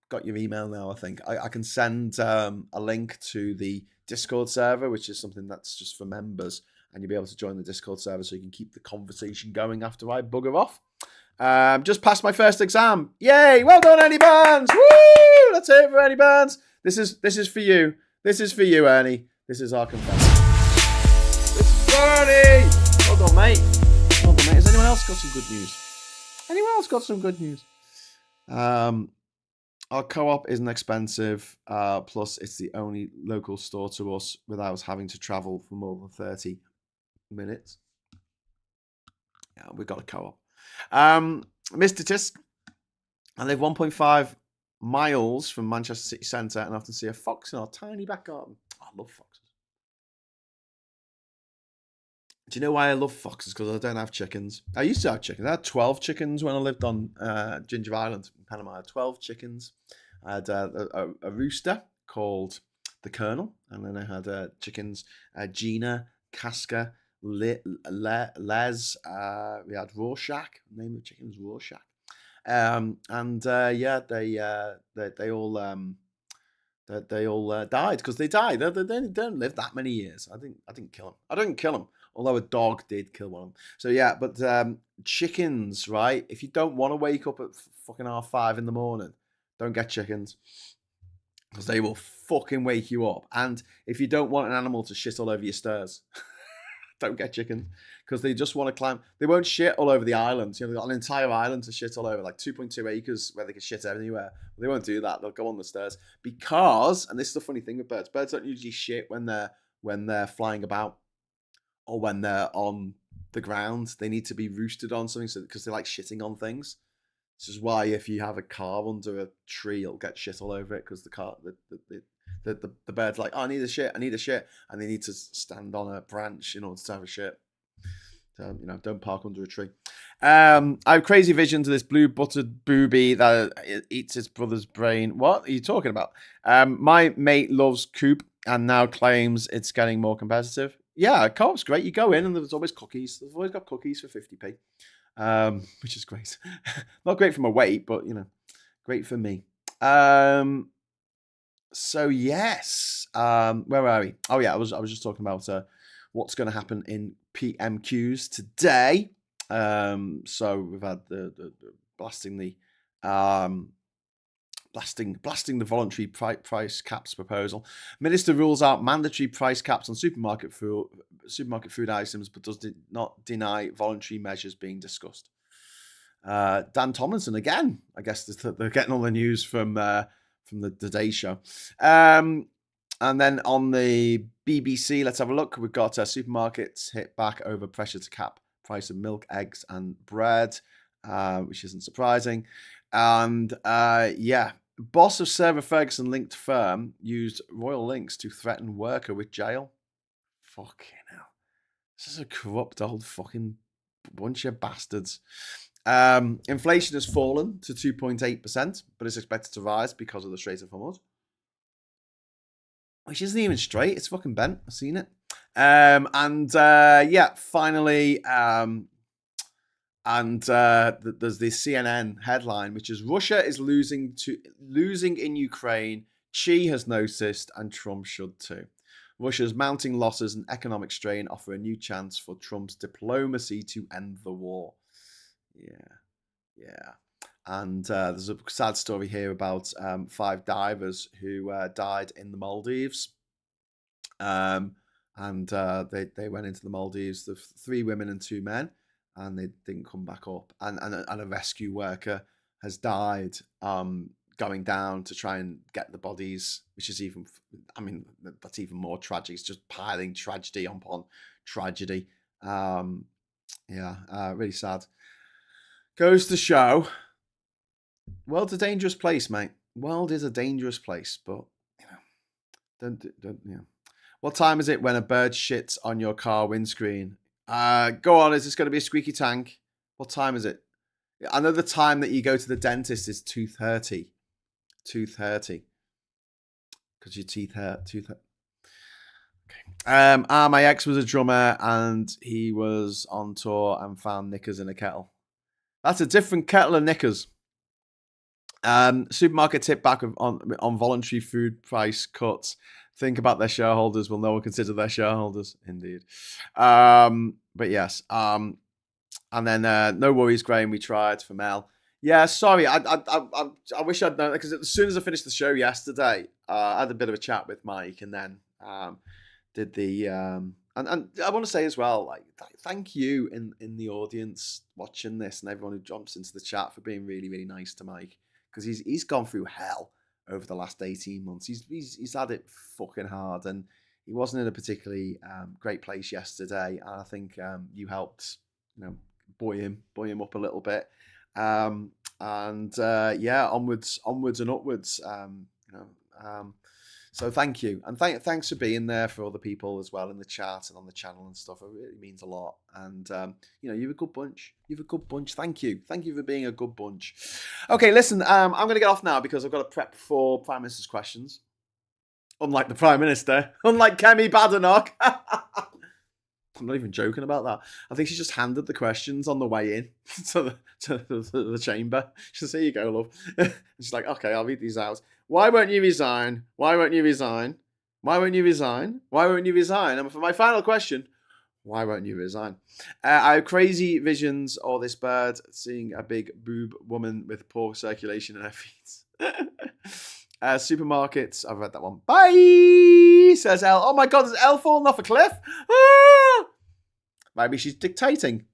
got your email now, I think. I can send a link to the Discord server, which is something that's just for members, and you'll be able to join the Discord server so you can keep the conversation going after I bugger off. Just passed my first exam. Yay! Well done, Andy Burns! Woo! Let's hear it for Andy Burns. This is for you. This is for you, Ernie. This is our confession. This is Ernie! Well done, mate. Well done, mate. Has anyone else got some good news? Anyone else got some good news? Our co-op isn't expensive, plus it's the only local store to us without having to travel for more than 30 minutes. Yeah, we've got a co-op. Mr. Tisk, I live 1.5 miles from Manchester City Centre and often see a fox in our tiny back garden. Oh, I love foxes. Do you know why I love foxes? Because I don't have chickens. I used to have chickens. I had 12 chickens when I lived on Ginger Island in Panama. I had 12 chickens. I had a rooster called the Colonel. And then I had chickens, Gina, Casca, Les. We had Rorschach. The name of the chicken was Rorschach. They all died because they died. They don't live that many years. I didn't kill them. I didn't kill them. Although a dog did kill one of them. So yeah, but chickens, right? If you don't want to wake up at fucking 5:30 in the morning, don't get chickens. Because they will fucking wake you up. And if you don't want an animal to shit all over your stairs, don't get chickens. Because they just want to climb. They won't shit all over the island. They've got an entire island to shit all over, like 2.2 acres where they can shit everywhere. They won't do that. They'll go on the stairs. Because, and this is the funny thing with birds, birds don't usually shit when they're flying about. Or when they're on the ground, they need to be roosted on something because they like shitting on things. This is why if you have a car under a tree, it'll get shit all over it because the bird's like, oh, I need a shit, and they need to stand on a branch in order to have a shit. So, don't park under a tree. I have crazy visions of this blue buttered booby that eats his brother's brain. What are you talking about? My mate loves Coop and now claims it's getting more competitive. Yeah, co-op's great. You go in and there's always cookies. They've always got cookies for 50p, which is great. Not great for my weight, but, great for me. So, yes. Where are we? Oh, yeah, I was just talking about what's going to happen in PMQs today. So we've had the blasting the voluntary price caps proposal. Minister rules out mandatory price caps on supermarket food items, but does not deny voluntary measures being discussed. Dan Tomlinson again. I guess they're getting all the news from the Today Show. And then on the BBC, let's have a look. We've got supermarkets hit back over pressure to cap price of milk, eggs, and bread, which isn't surprising. And boss of Sarah Ferguson linked firm used royal links to threaten worker with jail. Fucking hell. This is a corrupt old fucking bunch of bastards. Inflation has fallen to 2.8%, but it's expected to rise because of the Strait of Hormuz. Which isn't even straight. It's fucking bent. I've seen it. Finally, there's this CNN headline, which is Russia is losing in Ukraine. Xi has noticed, and Trump should too. Russia's mounting losses and economic strain offer a new chance for Trump's diplomacy to end the war. Yeah. And there's a sad story here about 5 divers who died in the Maldives. They went into the Maldives, the 3 women and 2 men, and they didn't come back up. And a rescue worker has died going down to try and get the bodies, which is that's even more tragic. It's just piling tragedy upon tragedy. Really sad. Goes to show, world's a dangerous place, mate. World is a dangerous place, but don't. What time is it when a bird shits on your car windscreen? Go on. Is this going to be a squeaky tank? What time is it? I know the time that you go to the dentist is 2:30. 2:30. Because your teeth hurt. Okay. My ex was a drummer and he was on tour and found knickers in a kettle. That's a different kettle of knickers. Supermarket tip back on voluntary food price cuts. Think about their shareholders. Will no one consider their shareholders? Indeed. But yes. And then no worries, Graham. We tried for Mel. Yeah, sorry. I wish I'd known, because as soon as I finished the show yesterday, I had a bit of a chat with Mike, and then did the and I want to say as well, like, thank you in the audience watching this and everyone who jumps into the chat for being really, really nice to Mike, because he's gone through hell over the last 18 months. He's had it fucking hard, and he wasn't in a particularly great place yesterday. And I think you helped, buoy him up a little bit. Onwards and upwards. So thank you, and thanks for being there for other people as well in the chat and on the channel and stuff. It really means a lot. And you're a good bunch. Thank you for being a good bunch. Okay, listen, I'm going to get off now because I've got to prep for Prime Minister's questions. Unlike the Prime Minister, unlike Kemi Badenoch. I'm not even joking about that. I think she just handed the questions on the way in to the chamber. She says, "Here you go, love." She's like, "Okay, I'll read these out. Why won't you resign? Why won't you resign? Why won't you resign? Why won't you resign?" And for my final question, why won't you resign? I have crazy visions of this bird seeing a big boob woman with poor circulation in her feet. Supermarkets. I've read that one. Bye, says Elle. Oh my God, is Elle falling off a cliff? Ah! Maybe she's dictating.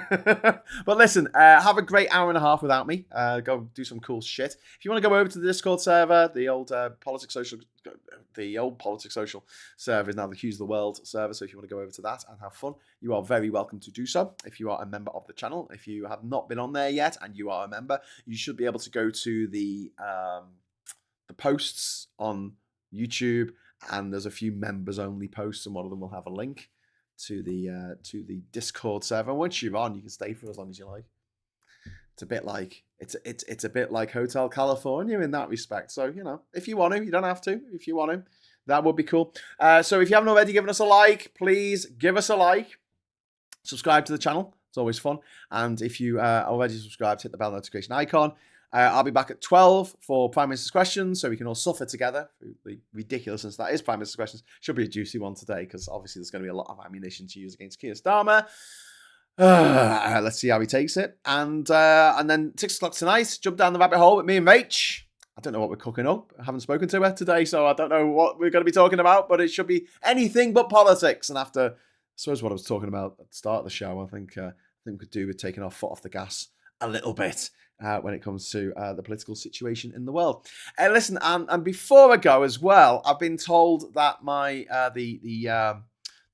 But listen, have a great hour and a half without me. Go do some cool shit. If you want to go over to the Discord server, the old Politics Social server is now the Hughes the World server. So if you want to go over to that and have fun, you are very welcome to do so. If you are a member of the channel, if you have not been on there yet and you are a member, you should be able to go to the posts on YouTube, and there's a few members only posts, and one of them will have a link to the Discord server. Once you're on, you can stay for as long as you like. It's a bit like it's a bit like Hotel California in that respect. So if you want to, you don't have to. If you want to, that would be cool. So if you haven't already given us a like, please give us a like. Subscribe to the channel. It's always fun. And if you are already subscribed, hit the bell notification icon. I'll be back at 12 for Prime Minister's questions, so we can all suffer together through the ridiculousness that is Prime Minister's questions. Should be a juicy one today, because obviously there's going to be a lot of ammunition to use against Keir Starmer. Let's see how he takes it. And then 6 o'clock tonight, jump down the rabbit hole with me and Rach. I don't know what we're cooking up. I haven't spoken to her today, so I don't know what we're going to be talking about, but it should be anything but politics. And after, I suppose, what I was talking about at the start of the show, I think we could do with taking our foot off the gas a little bit when it comes to the political situation in the world. Listen, and before I go as well, I've been told that my the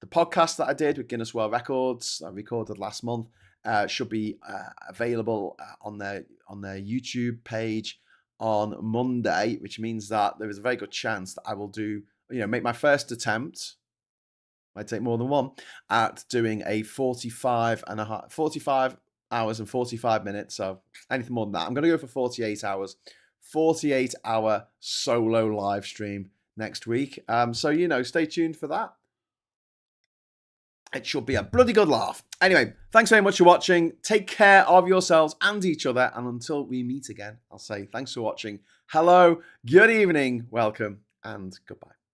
podcast that I did with Guinness World Records, I recorded last month, should be available on their YouTube page on Monday, which means that there is a very good chance that I will make my first attempt. might take more than one, at doing a 45 hours and 45 minutes. So anything more than that. I'm going to go for 48 hours, 48-hour solo live stream next week. So, stay tuned for that. It should be a bloody good laugh. Anyway, thanks very much for watching. Take care of yourselves and each other. And until we meet again, I'll say thanks for watching. Hello, good evening, welcome, and goodbye.